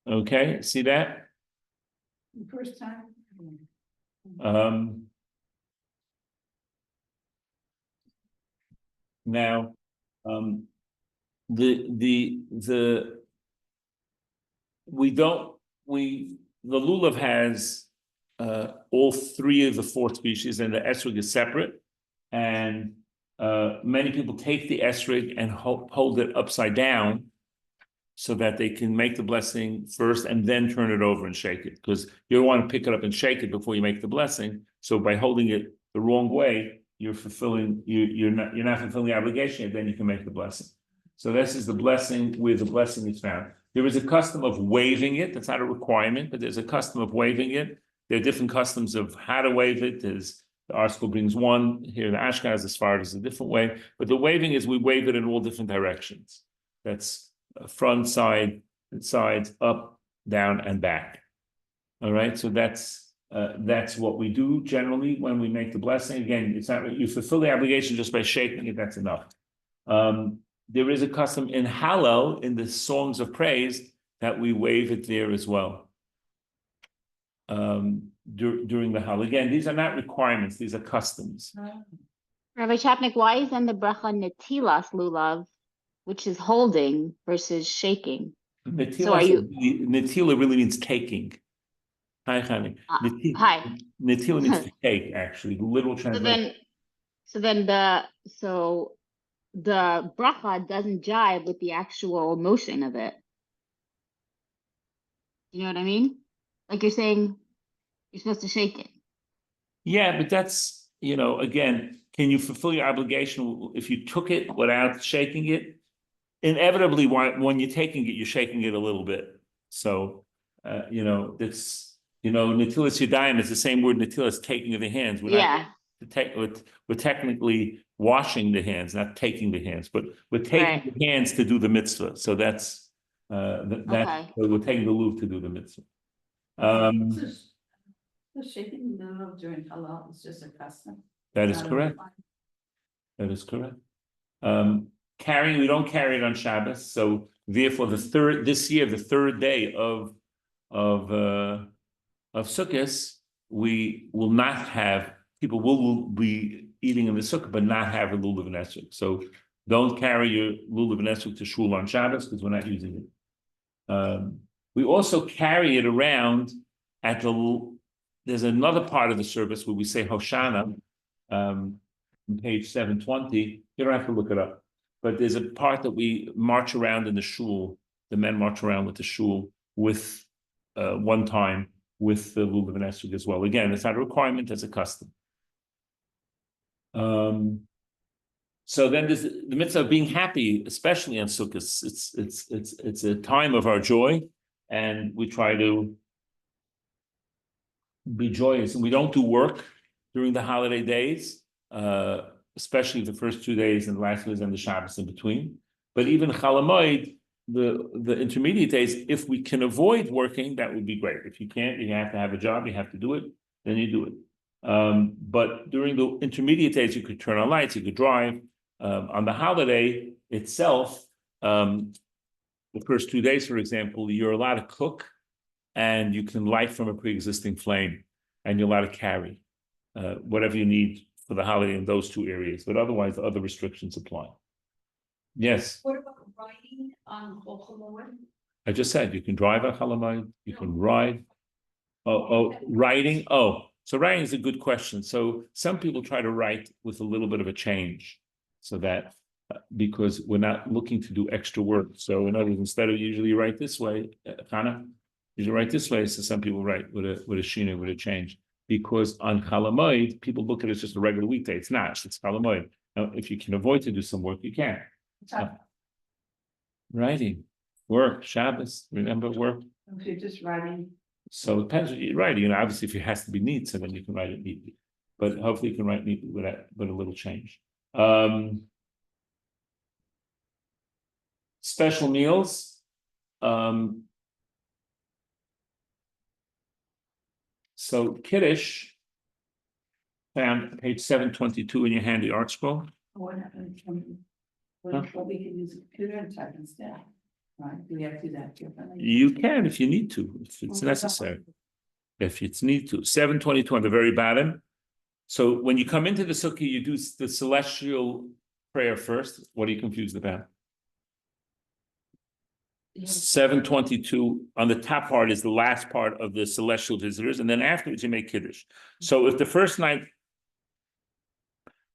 Speaker 1: Okay, see that?
Speaker 6: The first time.
Speaker 1: Now, the lulav has all 3 of the 4 species, and the esrog is separate. And many people take the esrog and hold it upside down so that they can make the blessing first and then turn it over and shake it, because you don't want to pick it up and shake it before you make the blessing. So by holding it the wrong way, you're not fulfilling the obligation, and then you can make the blessing. So this is the blessing where the blessing is found. There is a custom of waving it. That's not a requirement, but there's a custom of waving it. There are different customs of how to wave it. Our school brings one here in Ashkenaz, as far as a different way. But the waving is we wave it in all different directions. That's front, side, sides, up, down, and back. All right, so that's what we do generally when we make the blessing. Again, it's not you fulfill the obligation just by shaking it. That's enough. There is a custom in Hallel, in the songs of praise, that we wave it there as well. During the Hallel. Again, these are not requirements; these are customs.
Speaker 8: Rabbi Czapnik, why isn't the bracha netilas lulav, which is holding versus shaking?
Speaker 1: Netila really means taking. Hi, honey.
Speaker 8: Hi.
Speaker 1: Netila means to take, actually. The literal translation.
Speaker 8: So the bracha doesn't jive with the actual motion of it. You know what I mean? Like you're saying, you're supposed to shake it.
Speaker 1: Yeah, but that's, again, can you fulfill your obligation if you took it without shaking it? Inevitably, when you're taking it, you're shaking it a little bit. So, it's, Natilas Yadayim is the same word Natilas, taking of the hands.
Speaker 8: Yeah,
Speaker 1: We're technically washing the hands, not taking the hands, but we're taking
Speaker 8: right.
Speaker 1: the hands to do the mitzvah. So that's,
Speaker 8: Okay.
Speaker 1: we're taking the luv to do the mitzvah.
Speaker 6: So shaking the middle during halal is just a custom.
Speaker 1: That is
Speaker 6: Not a
Speaker 1: correct.
Speaker 6: requirement.
Speaker 1: That is correct. We don't carry it on Shabbos, so therefore this year, the third day of Sukkot, we will not have, people will be eating in the sukkah, but not have a lulav and esrog. So don't carry your lulav and esrog to shul on Shabbos because we're not using it. We also carry it around there's another part of the service where we say Hoshana, on page 720. You don't have to look it up, but there's a part that we march around in the shul. The men march around with the shul with one time with the lulav and esrog as well. Again, it's not a requirement; it's a custom. So then there's the mitzvah of being happy, especially on Sukkot. It's a time of our joy, and we try to be joyous. And we don't do work during the holiday days, especially the first 2 days and the last days and the Shabbos in between. But even Chol Hamoed, the intermediate days, if we can avoid working, that would be great. If you can't, you have to have a job, you have to do it, then you do it. But during the intermediate days, you could turn on lights, you could drive. On the holiday itself, the first 2 days, for example, you're allowed to cook and you can light from a pre-existing flame and you're allowed to carry whatever you need for the holiday in those 2 areas. But otherwise, the other restrictions apply. Yes.
Speaker 7: What about riding on Chol Hamoed?
Speaker 1: I just said you can drive a Chol Hamoed, you
Speaker 7: No.
Speaker 1: can ride. Writing. So writing is a good question. So some people try to write with a little bit of a change, so that because we're not looking to do extra work. So in other words, instead of usually you write this way, Chana, usually write this way. So some people write with a shina, with a change, because on Chol Hamoed, people look at it as just a regular weekday. It's not. It's Chol Hamoed. Now, if you can avoid to do some work, you can. Writing, work, Shabbos. Remember work.
Speaker 6: If you're just writing,
Speaker 1: So it depends what you're writing. Obviously, if it has to be neat, so then you can write it neatly. But hopefully, you can write neatly with a little change. Special meals. So Kiddush, found page 722 in your handy art scroll.
Speaker 6: what happens when we can use a computer and type instead? Right, do we have to do that differently?
Speaker 1: You can if you need to, if it's necessary. If it's need to. 722 on the very bottom. So when you come into the sukkah, you do the celestial prayer first. What are you confused about? 722 on the top part is the last part of the celestial visitors, and then afterwards you make Kiddush. So if the first night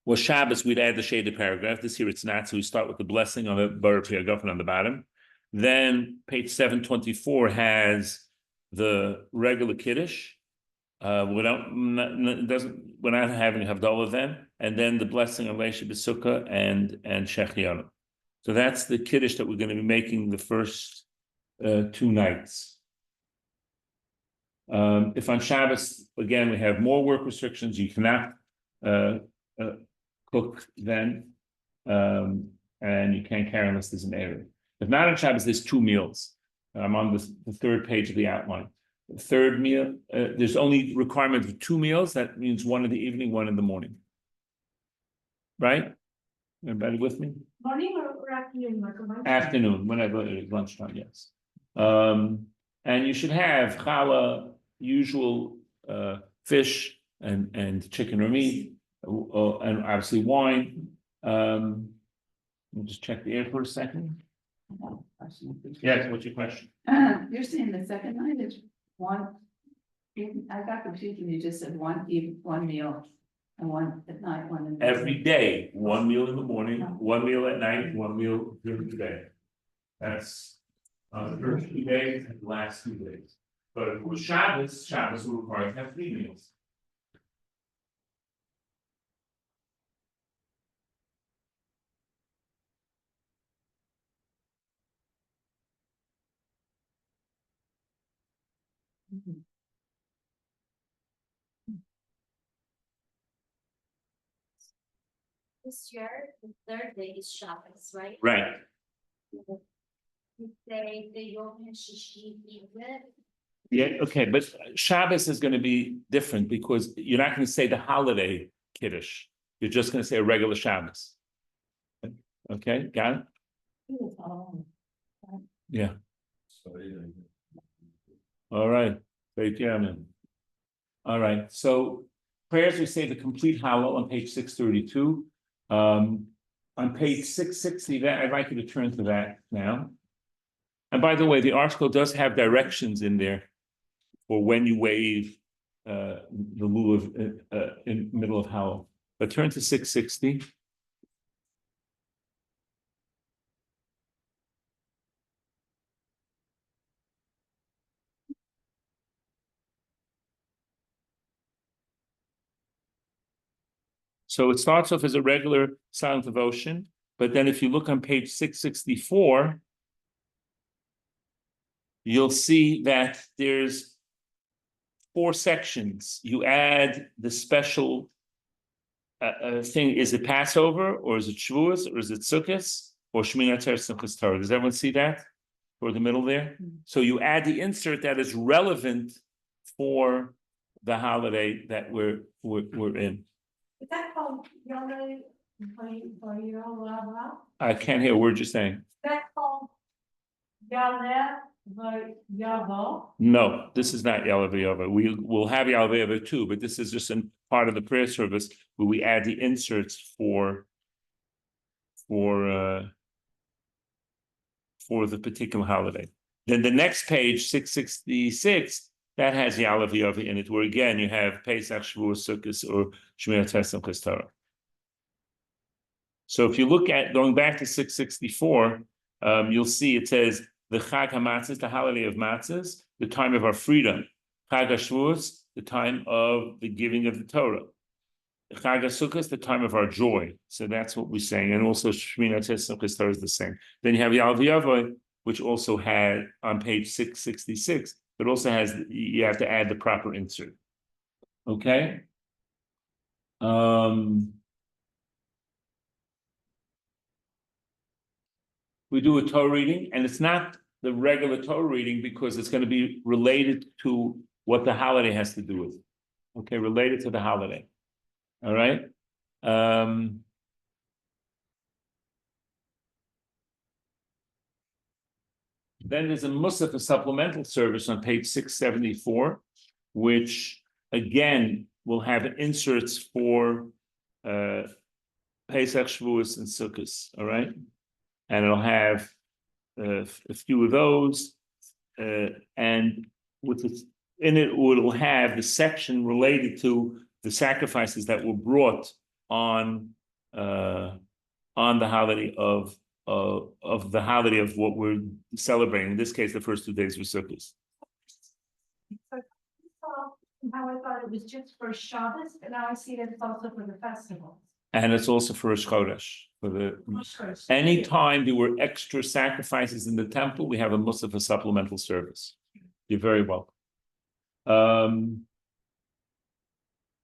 Speaker 1: was Shabbos, we'd add the shaded paragraph. This year it's not, so we start with the blessing on the Bar Piyagafan on the bottom. Then page 724 has the regular Kiddush. We're not having Havdalah then, and then the blessing on Leisha B'Sukkah and Shechianu. So that's the Kiddush that we're going to be making the first 2 nights. If on Shabbos, again, we have more work restrictions, you cannot cook then, and you can't carry unless there's an area. If not on Shabbos, there's 2 meals. I'm on the 3rd page of the outline. The 3rd meal, there's only requirement of 2 meals. That means 1 in the evening, 1 in the morning. Right? Everybody with me?
Speaker 2: Morning or afternoon, like a lunch?
Speaker 1: Afternoon, whenever it's lunchtime, yes. And you should have challah, usual fish and chicken or meat, and obviously wine. We'll just check the air for a second. Yes, what's your question?
Speaker 6: You're saying the second night is one, I got confused when you just said one meal And one at night, one in the.
Speaker 1: Every day, one meal in the morning, one meal at night, one meal during the day. That's the first 2 days and the last 2 days. But if it was Shabbos will require to have 3 meals.
Speaker 4: This year, the third day is Shabbos, right?
Speaker 1: Right.
Speaker 4: You say the Yom HaShishi even.
Speaker 1: Yeah, okay, but Shabbos is going to be different because you're not going to say the holiday Kiddush. You're just going to say a regular Shabbos. Okay, got it? Yeah. All right. Thank you, Amen. All right, so prayers we say the complete Hallel on page 632. On page 660, that I'd like you to turn to that now. And by the way, the article does have directions in there for when you wave the lulav in middle of Hallel. But turn to 660. So it starts off as a regular silent devotion, but then if you look on page 664, you'll see that there's 4 sections. You add the special thing. Is it Passover, or is it Shavuos, or is it Succos, or Shmini Atzeres Simchas Torah? Does everyone see that? Or the middle there? So you add the insert that is relevant for the holiday that we're in.
Speaker 2: Is that called Yom Vayolava?
Speaker 1: I can't hear a word you're saying.
Speaker 2: Is that called Yaleh Vayavo?
Speaker 1: No, this is not Yalav V'Yava. We will have Yalav V'Yava too, but this is just a part of the prayer service where we add the inserts for the particular holiday. Then the next page, 666, that has Yalav V'Yava in it, where again you have Pesach, Shavuos, Sukkos, or Shmini Atzeres Simchas Torah. So if you look at going back to 664, you'll see it says the Chag HaMatzos, the holiday of matzahs, the time of our freedom. Chag HaShavuos, the time of the giving of the Torah. Chag HaSukkos, the time of our joy. So that's what we're saying. And also Shmini Atzeres Simchas Torah is the same. Then you have Yalav V'Yava, which also had on page 666, but also has, you have to add the proper insert. Okay? We do a Torah reading, and it's not the regular Torah reading because it's going to be related to what the holiday has to do with. Okay, related to the holiday. All right. Then there's a Musaf, a supplemental service on page 674, which again will have inserts for Pesach, Shavuos, and Sukkos. All right. And it'll have a few of those, and with it, in it, it'll have the section related to the sacrifices that were brought on the holiday of the holiday of what we're celebrating. In this case, the first 2 days were Sukkos.
Speaker 2: How I thought it was just for Shabbos, but now I see that it's also for the festivals.
Speaker 1: And it's also for Rosh Chodesh. Anytime there were extra sacrifices in the temple, we have a Musaf, a supplemental service. You're very welcome.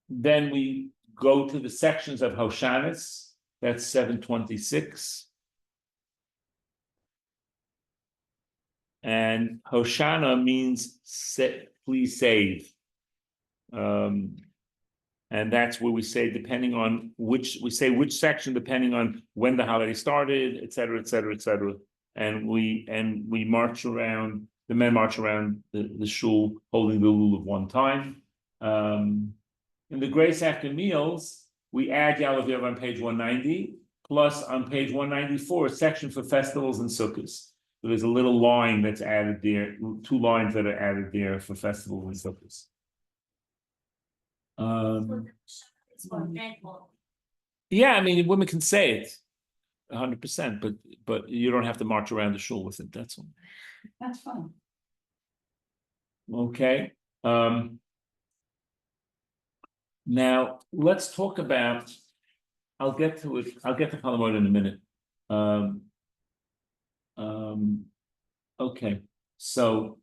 Speaker 1: Then we go to the sections of Hoshanas. That's 726. And Hoshana means please save. And that's where we say, depending on which section, depending on when the holiday started, et cetera, et cetera, et cetera. And we march around, the men march around the shul holding the lulav one time. In the grace after meals, we add Yalav V'Yava on page 190, plus on page 194, a section for festivals and sukkahs. So there's a little line that's added there, 2 lines that are added there for festivals and sukkahs.
Speaker 4: It's for men only.
Speaker 1: Yeah, I mean, women can say it 100%, but you don't have to march around the shul with it, that's all.
Speaker 6: That's fine.
Speaker 1: Okay, now let's talk about, I'll get to it, I'll get to Palamod in a minute. Okay, so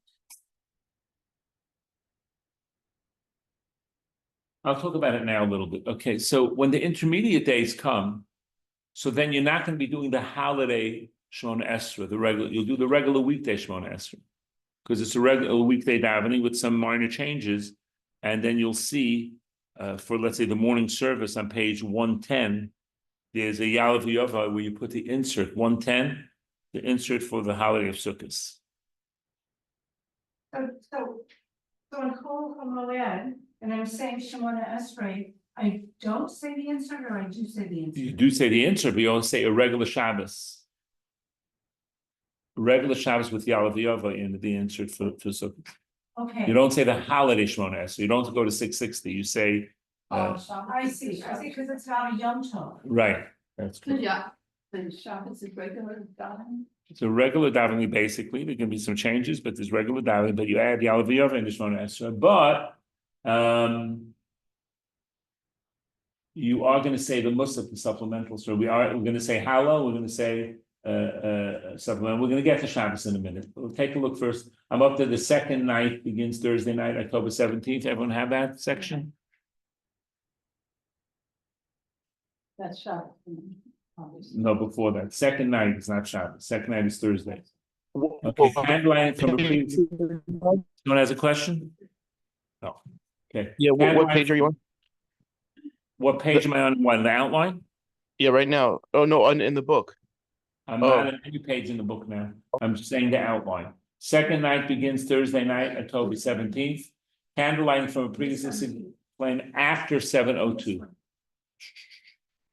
Speaker 1: I'll talk about it now a little bit. Okay, so when the intermediate days come, so then you're not going to be doing the holiday Shemona Esrei, the regular, you'll do the regular weekday Shemona Esrei, because it's a regular weekday davening with some minor changes, and then you'll see for, let's say, the morning service on page 110, there's a Yalav Yova where you put the insert 110, the insert for the holiday of Sukkot.
Speaker 2: So in Kol HaMoed, and I'm saying Shemona Esrei, I don't say the insert, or I do say the insert?
Speaker 1: You do say the insert, but you don't say a regular Shabbos. Regular Shabbos with Yalav Yova in the insert for Sukkot.
Speaker 2: Okay.
Speaker 1: You don't say the holiday Shemona Esrei. You don't go to 660. You say
Speaker 2: I see, because it's not a Yom Tov.
Speaker 1: right. That's
Speaker 6: So
Speaker 1: good.
Speaker 6: yeah, the Shabbos is regular davening.
Speaker 1: It's a regular davening basically. There can be some changes, but there's regular davening. But you add Yalav Yova in the Shemona Esrei. But you are going to say the Musaf, the supplemental. So we're going to say Hallel. We're going to say supplemental. We're going to get to Shabbos in a minute. We'll take a look first. I'm up to the second night, begins Thursday night, October 17th. Everyone have that section?
Speaker 6: That's Shabbos. Obviously.
Speaker 1: No, before that. Second night is not Shabbos. Second night is Thursday. Okay, candlelight from a previous. Someone has a question? No. Okay.
Speaker 9: Yeah, what
Speaker 1: Candlelight-
Speaker 9: page are you on?
Speaker 1: What page am I on? What, the outline?
Speaker 9: Yeah, right now. Oh no, in the book.
Speaker 1: I'm not on any page in the book now. I'm just saying the outline. Second night begins Thursday night, October 17th. Candlelight from a pre-existing flame after 7:02.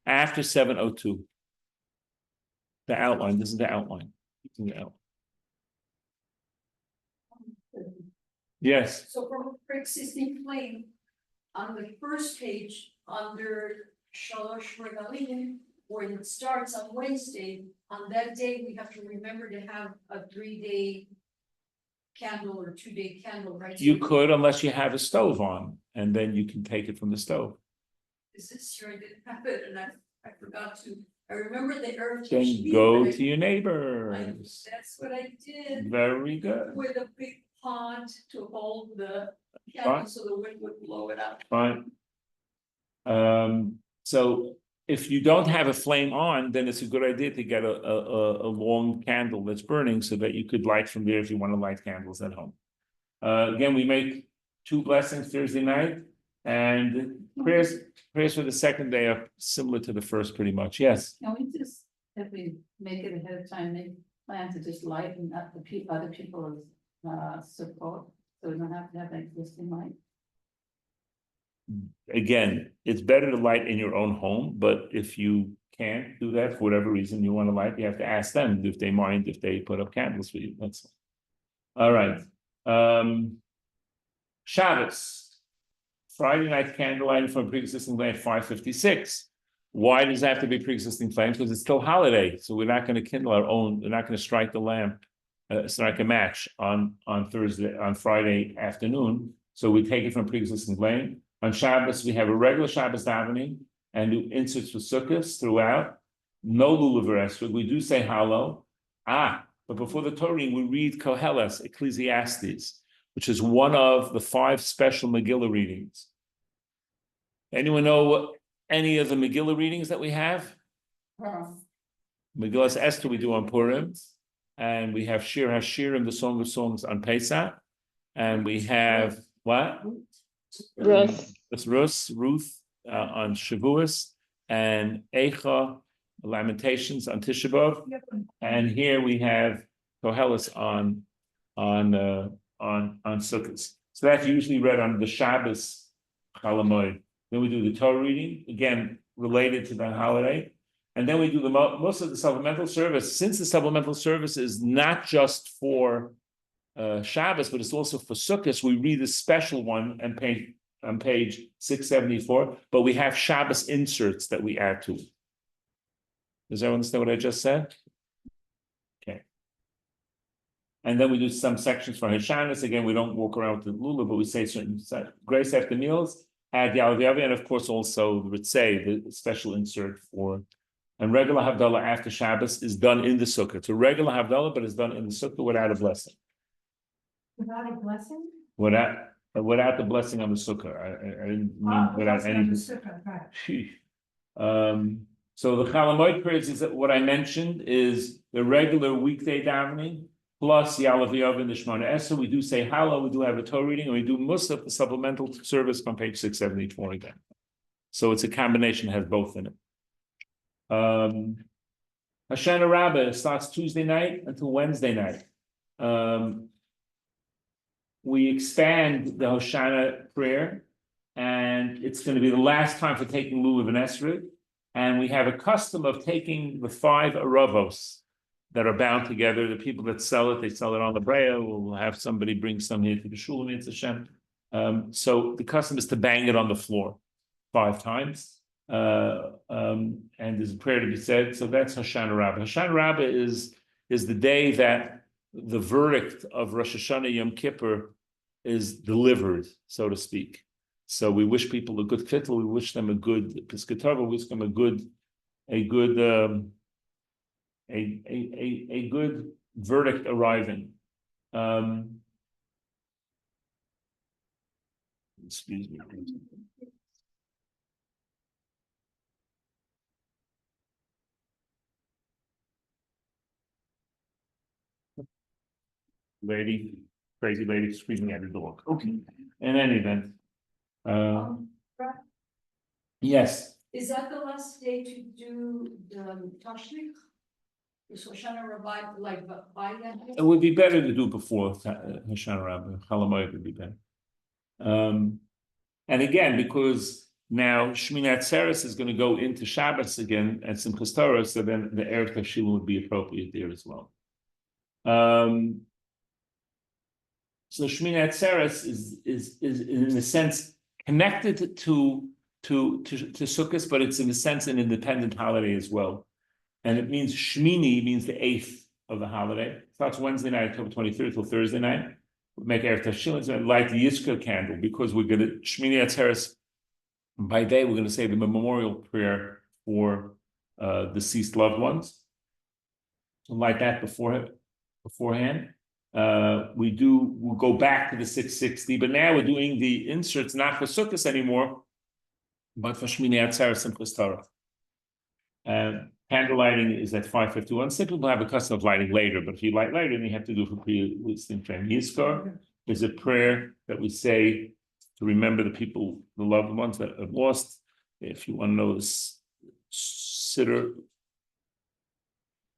Speaker 1: After 7:02. The outline. This is the outline. It's in the outline. Yes.
Speaker 7: So from a pre-existing flame, on the first page, under Shalosh Regalim, where it starts on Wednesday, on that day, we have to remember to have a 3-day candle or 2-day candle, right?
Speaker 1: You could, unless you have a stove on, and then you can take it from the stove.
Speaker 7: This year I didn't have it, and I forgot to, I remember the Erev
Speaker 1: Then
Speaker 7: Tishri,
Speaker 1: go
Speaker 7: but
Speaker 1: to your neighbors.
Speaker 7: that's what I did,
Speaker 1: Very good.
Speaker 7: with a big pond to hold the
Speaker 1: Fine.
Speaker 7: candle so the wind would blow it up.
Speaker 1: Fine. So if you don't have a flame on, then it's a good idea to get a long candle that's burning so that you could light from there if you want to light candles at home. Again, we make 2 blessings Thursday night, and prayers for the second day are similar to the first pretty much. Yes.
Speaker 6: Can we just, if we make it ahead of time, make plan to just lighten up the other people's support, so we don't have to have an existing light?
Speaker 1: Again, it's better to light in your own home, but if you can't do that for whatever reason you want to light, you have to ask them if they mind if they put up candles for you. That's all right. Shabbos, Friday night candlelight from pre-existing flame 5:56. Why does it have to be pre-existing flames? Because it's still holiday, so we're not going to kindle our own. We're not going to strike the lamp, strike a match on Friday afternoon. So we take it from pre-existing flame. On Shabbos, we have a regular Shabbos davening and do inserts for Succos throughout. No lulav or esrog. We do say Hallel. But before the Torah, we read Koheles, Ecclesiastes, which is one of the 5 special Megillah readings. Anyone know any of the Megillah readings that we have? Megillah Esther we do on Purim, and we have Shir HaShirim, the Song of Songs on Pesach, and we have what?
Speaker 8: Ruth.
Speaker 1: It's Ruth on Shavuos, and Eicha, Lamentations on Tisha B'Av, and here we have Koheles on Sukkot. So that's usually read on the Shabbos Chalamoid. Then we do the Torah reading, again related to the holiday, and then we do most of the supplemental service. Since the supplemental service is not just for Shabbos, but it's also for Sukkot, we read a special one on page on page 674, but we have Shabbos inserts that we add to it. Does everyone understand what I just said? Okay. And then we do some sections for Hashanahs. Again, we don't walk around with the Lula, but we say certain grace after meals, add Yalav, and of course also the Ritzei, the special insert for. And regular Havdalah after Shabbos is done in the Sukkah. It's a regular Havdalah, but it's done in the Sukkah without a blessing.
Speaker 2: Without a blessing?
Speaker 1: Without the blessing on the Sukkah. I didn't mean without
Speaker 2: blessing on
Speaker 1: any.
Speaker 2: the sukkah, right.
Speaker 1: So the Chalamoid prayers is that what I mentioned is the regular weekday davening plus Yalav Yav in the Shemona Esrei. We do say Hallel, we do have a Torah reading, and we do Musaf, the supplemental service on page 674 again. So it's a combination that has both in it. Hoshana Rabbah starts Tuesday night until Wednesday night. We expand the Hoshana prayer, and it's going to be the last time for taking Lulav and Esrei. And we have a custom of taking the 5 aravos that are bound together. The people that sell it, they sell it on the Brea. We'll have somebody bring some here to the shul, and it's Hashem. So the custom is to bang it on the floor 5 times. And there's a prayer to be said. So that's Hoshana Rabbah. Hoshana Rabbah is the day that the verdict of Rosh Hashanah Yom Kippur is delivered, so to speak. So we wish people a good Kittel. We wish them a good Piskatov. We wish them a good verdict arriving. Excuse me. Crazy lady screaming at her dog. Okay. In any event. Yes.
Speaker 7: Is that the last day to do the Tashlich? Is Hoshana Rabbah like by that?
Speaker 1: It would be better to do before Hoshana Rabbah. Chalamoid would be better. And again, because now Shmini Atzeres is going to go into Shabbos again at Simchas Torah, so then the Erev Tashilin would be appropriate there as well. So Shmini Atzeres is in a sense connected to Sukkot, but it's in a sense an independent holiday as well. And it means Shmini means the 8th of the holiday. It starts Wednesday night, October 23rd till Thursday night. We make Erev Tashilin and light the Yizkor candle because we're going to Shmini Atzeres. By day, we're going to say the memorial prayer for deceased loved ones. So light that beforehand. We'll go back to the 660, but now we're doing the inserts not for Sukkot anymore, but for Shmini Atzeres and Simchas Torah. Candle lighting is at 5:51. Some people have a custom of lighting later, but if you light later, then you have to do it for pre-listing frame. Yizkor is a prayer that we say to remember the people, the loved ones that have lost. If you want to know this siddur,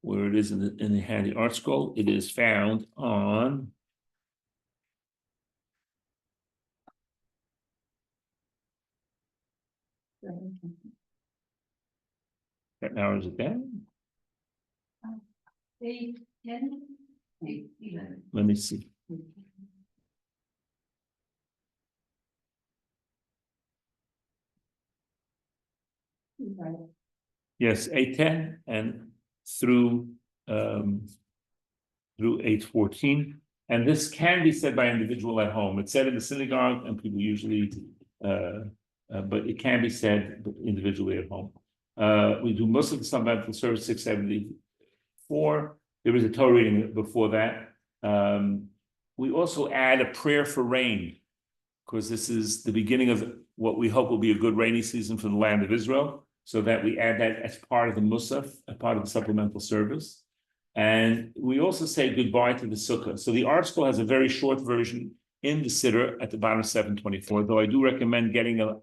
Speaker 1: where it is in the handy art scroll, it is found on that now is it down?
Speaker 7: 8, 10, 8, 11.
Speaker 1: Let me see. Yes, 8:10 and through 8:14, and this can be said by individual at home. It's said in the synagogue, and people usually, but it can be said individually at home. We do most of the supplemental service 674. There was a Torah reading before that. We also add a prayer for rain, because this is the beginning of what we hope will be a good rainy season for the land of Israel. So that we add that as part of the Musaf, as part of the supplemental service. And we also say goodbye to the Sukkah. So the art school has a very short version in the siddur at the bottom of 724, though I do recommend getting the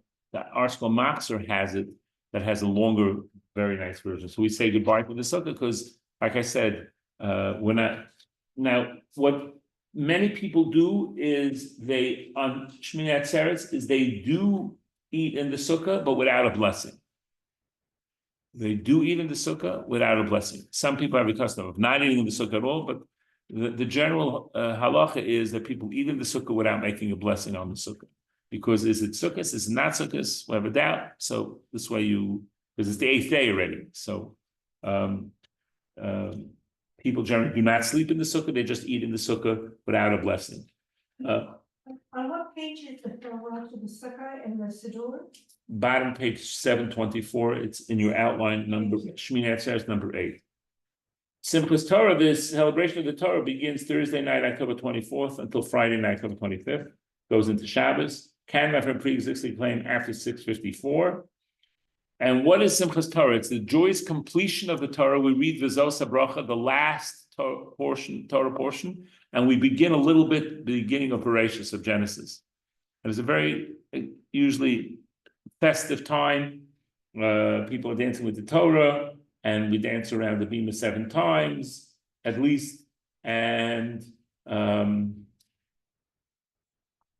Speaker 1: art school Maxer has it, that has a longer, very nice version. So we say goodbye to the Sukkah because, like I said, we're not. Now, what many people do is they, on Shmini Atzeres, is they do eat in the Sukkah, but without a blessing. They do eat in the sukkah without a blessing. Some people have a custom of not eating in the sukkah at all, but the general halacha is that people eat in the sukkah without making a blessing on the sukkah. because is it Sukkos, is it not Sukkos? We have a doubt. So this way because it's the 8th day already. So people generally do not sleep in the sukkah, they just eat in the sukkah without a blessing.
Speaker 2: On what page is the farewell to the sukkah in the Siddur?
Speaker 1: Bottom page 724, it's in your outline number, Shmini Atzeres number 8. Simchas Torah, this celebration of the Torah begins Thursday night, October 24th until Friday night, October 25th, goes into Shabbos. Can have pre-existing claim after 6:54. And what is Simchas Torah? It's the joyous completion of the Torah. We read V'zos HaBracha, the last Torah portion, and we begin a little bit the beginning of Bereshis, of Genesis. And it's a very usually festive time. People are dancing with the Torah, and we dance around the bima 7 times at least, and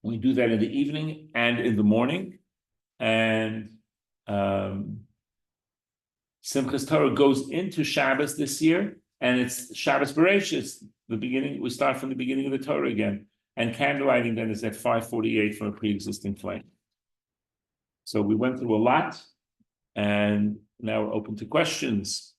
Speaker 1: we do that in the evening and in the morning, and Simchas Torah goes into Shabbos this year, and it's Shabbos Bereshis, the beginning. We start from the beginning of the Torah again, and candlelighting then is at 5:48 from a pre-existing flame. So we went through a lot, and now we're open to questions.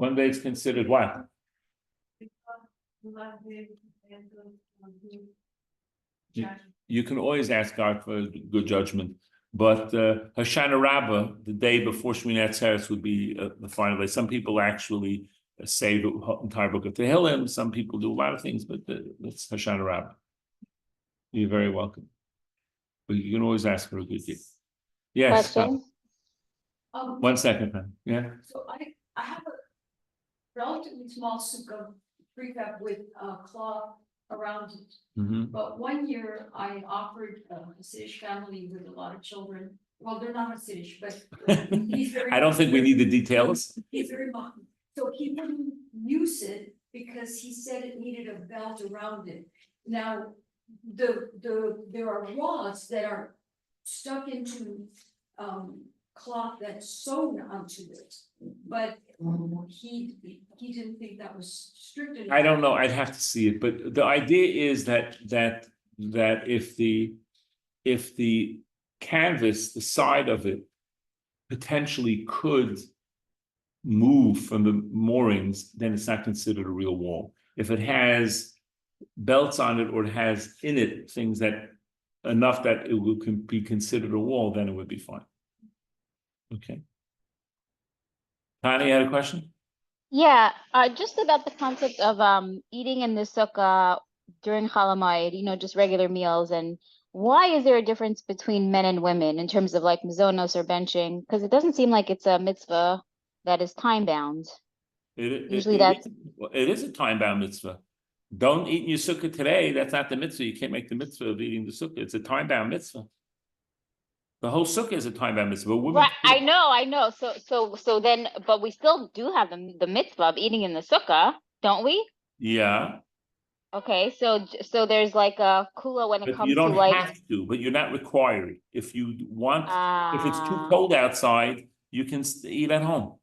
Speaker 1: One day it's considered what? You can always ask God for good judgment, but Hoshana Rabbah, the day before Shmini Atzeres, would be the final day. Some people actually say the entire book of Tehillim. Some people do a lot of things, but it's Hoshana Rabbah. You're very welcome. But you can always ask for a good gift. Yes.
Speaker 8: Question?
Speaker 1: 1 second, man. Yeah.
Speaker 7: So I have a relatively small sukkah prefab with cloth around it.
Speaker 1: Mhm.
Speaker 7: But one year I offered a Hasidic family with a lot of children. Well, they're not Hasidic, but he's very.
Speaker 1: I don't think we need the details.
Speaker 7: He's very modern. So he wouldn't use it because he said it needed a belt around it. Now, there are rods that are stuck into cloth that's sewn onto it, but he didn't think that was strict enough.
Speaker 1: I don't know. I'd have to see it, but the idea is that if the canvas, the side of it, potentially could move from the moorings, then it's not considered a real wall. If it has belts on it or it has in it things that enough that it will be considered a wall, then it would be fine. Okay. Tani, you had a question?
Speaker 8: Yeah, just about the concept of eating in the sukkah during Chol Hamoed, just regular meals, and why is there a difference between men and women in terms of like mazonos or benching? Because it doesn't seem like it's a mitzvah that is time bound. Usually
Speaker 1: it is a time-bound mitzvah. Don't eat in your sukkah today. That's not the mitzvah. You can't make the mitzvah of eating the sukkah. It's a time-bound mitzvah. The whole sukkah is a time-bound mitzvah.
Speaker 8: Right, I know. So then, but we still do have the mitzvah of eating in the sukkah, don't we?
Speaker 1: Yeah.
Speaker 8: Okay, so there's like a kula when it
Speaker 1: But
Speaker 8: comes
Speaker 1: you don't
Speaker 8: to like.
Speaker 1: have to, but you're not required. If you want, if it's too
Speaker 8: Ah.
Speaker 1: cold outside, you can eat at home.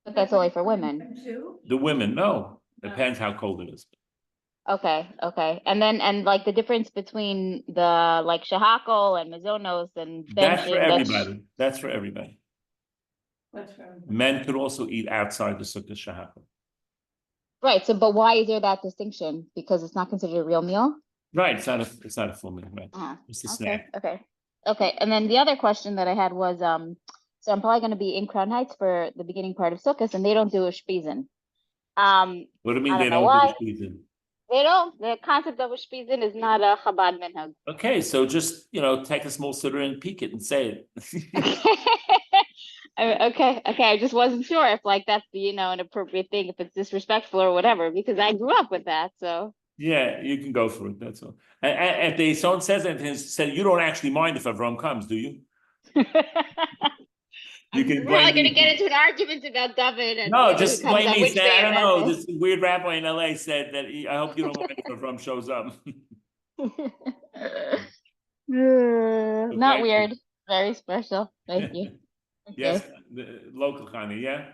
Speaker 8: But that's only for women.
Speaker 1: The women, no. Depends how cold it is.
Speaker 8: Okay. And like the difference between the like shahakol and mazonos and
Speaker 1: That's for
Speaker 8: benching,
Speaker 1: everybody. That's for everybody.
Speaker 6: That's fair.
Speaker 1: Men could also eat outside the sukkah shahakol.
Speaker 8: right. So, but why is there that distinction? Because it's not considered a real meal?
Speaker 1: Right, it's not a full meal, right? It's a snack.
Speaker 8: Okay. And then the other question that I had was, so I'm probably going to be in Crown Heights for the beginning part of Sukkot, and they don't do a shpizin.
Speaker 1: What do you mean
Speaker 8: I
Speaker 1: they
Speaker 8: don't know
Speaker 1: don't
Speaker 8: why.
Speaker 1: do the shpizin?
Speaker 8: They don't. The concept of a shpizin is not a Chabad minhag.
Speaker 1: Okay, so just take a small sitter and peek it and say it.
Speaker 8: Okay. I just wasn't sure if like that's the an appropriate thing, if it's disrespectful or whatever, because I grew up with that. So
Speaker 1: Yeah, you can go for it. That's all. And if someone says anything, said you don't actually mind if Avram comes, do you? You can
Speaker 8: we're probably
Speaker 1: blame
Speaker 8: going
Speaker 1: me.
Speaker 8: to get into an argument about David. And
Speaker 1: No,
Speaker 8: who
Speaker 1: just
Speaker 8: comes
Speaker 1: blame
Speaker 8: on
Speaker 1: me.
Speaker 8: which
Speaker 1: Say,
Speaker 8: day
Speaker 1: I don't
Speaker 8: of
Speaker 1: know.
Speaker 8: Advent.
Speaker 1: This weird rabbi in LA said that I hope you don't mind if Avram shows up.
Speaker 8: Not weird. Very special. Thank you. Okay.
Speaker 1: Yes, the local kind of, yeah.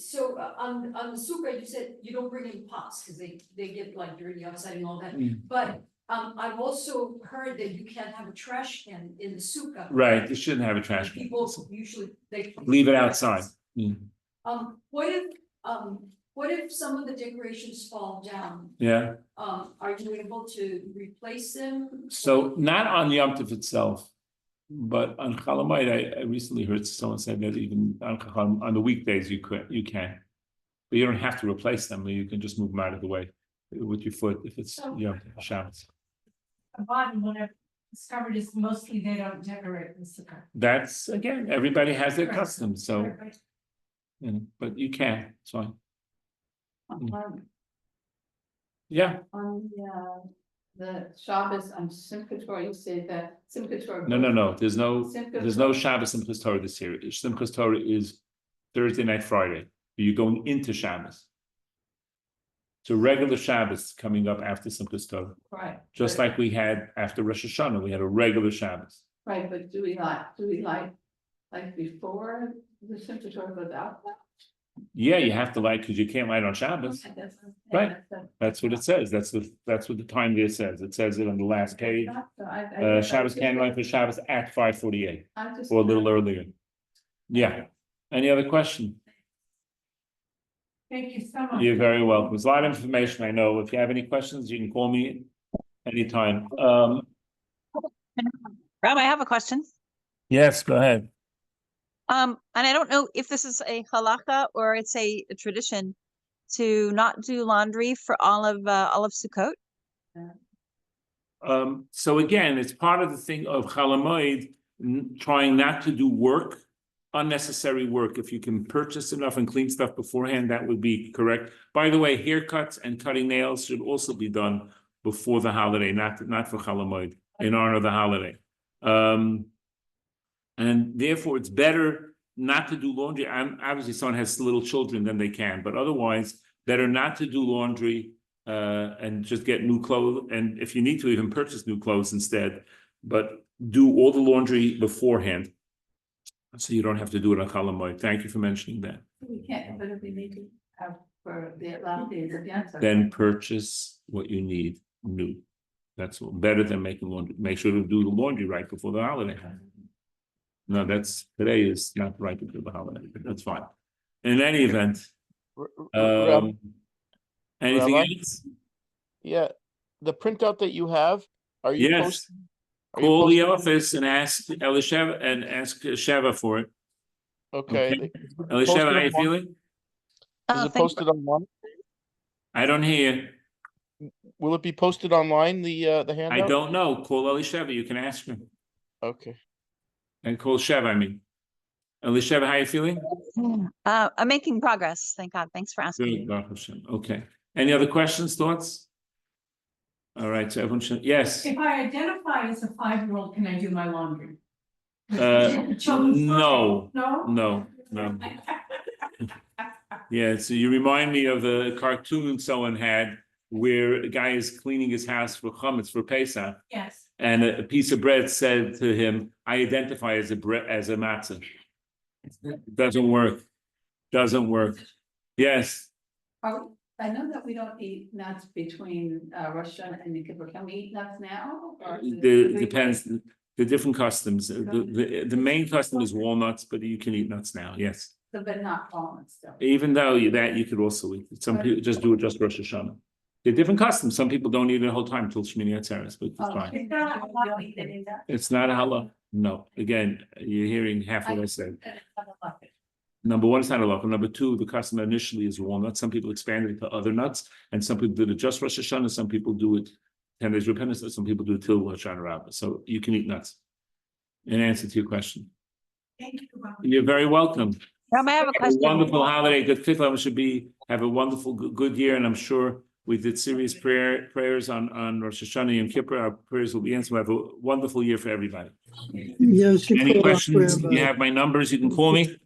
Speaker 7: so on the sukkah, you said you don't bring in pots, because they get like dirty outside and all that.
Speaker 1: Mm.
Speaker 7: But I've also heard that you can't have a trash can in the sukkah.
Speaker 1: Right, you shouldn't have a trash can.
Speaker 7: People usually, they.
Speaker 1: Leave it outside. Mm.
Speaker 7: What if some of the decorations fall down?
Speaker 1: Yeah,
Speaker 7: Are you able to replace them?
Speaker 1: so not on Yom Tov itself, but on Chol Hamoed, I recently heard someone say that even on the weekdays you can. But you don't have to replace them, you can just move them out of the way with your foot if it's Yom Tov Shabbos.
Speaker 2: A bottom, when I've discovered is mostly they don't decorate the sukkah.
Speaker 1: That's, again, everybody has their
Speaker 2: Right.
Speaker 1: customs, so,
Speaker 2: Right.
Speaker 1: you know, but you can, it's fine. Yeah,
Speaker 6: On the Shabbos on Simchat Torah, you say that Simchat Torah.
Speaker 1: no, there's no
Speaker 6: Simchat
Speaker 1: Shabbos Simchas Torah this year. Simchas Torah is Thursday night, Friday. You're going into Shabbos. So regular Shabbos coming up after Simchas Torah.
Speaker 6: Right.
Speaker 1: Just like we had after Rosh Hashanah, we had a regular Shabbos.
Speaker 6: Right, but do we like before the Simchat Torah goes out?
Speaker 1: Yeah, you have to light because you can't light on Shabbos. Right. That's what it says. That's what the time there says. It says it on the last page. Shabbos candlelight for Shabbos at 5:48 or a little earlier. Yeah. Any other question?
Speaker 2: Thank you so much.
Speaker 1: You're very welcome. There's a lot of information, I know. If you have any questions, you can call me anytime.
Speaker 10: Rob, I have a question.
Speaker 1: Yes, go ahead.
Speaker 10: And I don't know if this is a halakha or it's a tradition to not do laundry for all of Sukkot.
Speaker 1: So again, it's part of the thing of Chol Hamoed, trying not to do work, unnecessary work. If you can purchase enough and clean stuff beforehand, that would be correct. By the way, haircuts and cutting nails should also be done before the holiday, not for Chol Hamoed, in honor of the holiday. And therefore, it's better not to do laundry. Obviously, someone has little children, then they can, but otherwise, better not to do laundry and just get new clothes. And if you need to, even purchase new clothes instead, but do all the laundry beforehand, so you don't have to do it on Chol Hamoed. Thank you for mentioning that.
Speaker 6: We can't, but if we need to have for the last days of Yom Tov.
Speaker 1: Then purchase what you need new. That's better than making laundry. Make sure to do the laundry right before the holiday. No, today is not right before the holiday, but that's fine. In any event, anything
Speaker 9: Rabbi?
Speaker 1: else?
Speaker 9: Yeah, the printout that you have, are you
Speaker 1: Yes.
Speaker 9: posting? Are you
Speaker 1: Call the
Speaker 9: posting-
Speaker 1: office and ask Elisheva and ask Sheva for it.
Speaker 9: Okay.
Speaker 1: Okay.
Speaker 9: Posted
Speaker 1: Elisheva, how you
Speaker 9: online?
Speaker 1: feeling?
Speaker 9: Is it
Speaker 10: Thanks,
Speaker 9: posted online?
Speaker 1: I don't hear you.
Speaker 9: Will it be posted online, the handout?
Speaker 1: I don't know. Call Elisheva. You can ask her.
Speaker 9: Okay.
Speaker 1: And call Sheva, I mean. Elisheva, how you feeling?
Speaker 10: I'm making progress. Thank God. Thanks for asking.
Speaker 1: Good, Baruch Hashem. Okay. Any other questions, thoughts? All right, so everyone should, yes.
Speaker 2: If I identify as a 5-year-old, can I do my laundry?
Speaker 1: No,
Speaker 2: No?
Speaker 1: no. Yeah, so you remind me of a cartoon someone had where a guy is cleaning his house for chametz for Pesach,
Speaker 2: Yes.
Speaker 1: and a piece of bread said to him, "I identify as a matzah." Doesn't work. Doesn't work. Yes.
Speaker 6: I know that we don't eat nuts between Rosh Hashanah and Yom Kippur. Can we eat nuts now? Or is it-
Speaker 1: Depends. The different customs. The main custom is walnuts, but you can eat nuts now. Yes.
Speaker 6: So, but not almonds still.
Speaker 1: Even though you could also eat. Some people just do it just Rosh Hashanah. They're different customs. Some people don't eat it the whole time till Shmini Atzeres, but it's fine.
Speaker 2: It's not a lot of eating that.
Speaker 1: It's not a halal. No. Again, you're hearing half what I said.
Speaker 6: And it's not a lot.
Speaker 1: Number one, it's not a halal. Number two, the custom initially is walnuts. Some people expanded it to other nuts, and some people did it just Rosh Hashanah. Some people do it 10 days repentance. Some people do it till Rosh Hashanah Rabbah. So you can eat nuts. In answer to your question,
Speaker 2: Thank you.
Speaker 1: you're very welcome.
Speaker 10: Rob, I have a
Speaker 1: Have a
Speaker 10: question.
Speaker 1: wonderful holiday. Good fifth have a wonderful good year, and I'm sure we did serious prayers on Rosh Hashanah and Kippur. Our prayers will be answered. We have a wonderful year for everybody.
Speaker 3: Yes,
Speaker 1: Any questions? You have my numbers. You can call me.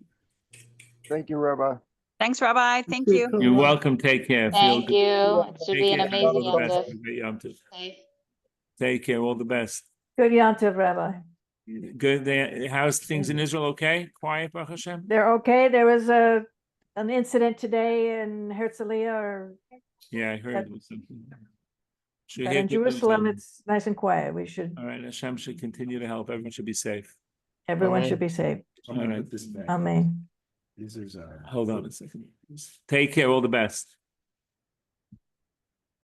Speaker 9: Thank you, Rabbi.
Speaker 10: Thanks, Rabbi. Thank you.
Speaker 1: You're welcome. Take care. Feel
Speaker 8: Thank
Speaker 1: good.
Speaker 8: you. It should
Speaker 1: Take
Speaker 8: be an
Speaker 1: care.
Speaker 8: amazing
Speaker 1: All the
Speaker 8: Yom
Speaker 1: best.
Speaker 8: Tov.
Speaker 1: Have a great Yom Tov.
Speaker 8: Safe.
Speaker 1: Take care. All the best.
Speaker 11: Good Yom Tov, Rabbi.
Speaker 1: Good. How's things in Israel? Okay. Quiet, Baruch Hashem.
Speaker 11: They're okay. There was a an incident today in Herzliya or
Speaker 1: Yeah, I heard
Speaker 11: That-
Speaker 1: it was something.
Speaker 11: but
Speaker 1: Should
Speaker 11: in
Speaker 1: hear good news
Speaker 11: Jerusalem,
Speaker 1: on-
Speaker 11: it's nice and quiet. We should,
Speaker 1: All right, Hashem should continue to help. Everyone should be safe.
Speaker 11: everyone
Speaker 9: Amen.
Speaker 11: should be safe.
Speaker 1: All right, this back.
Speaker 11: Amen.
Speaker 5: These are.
Speaker 1: Hold on a second. Take care. All the best.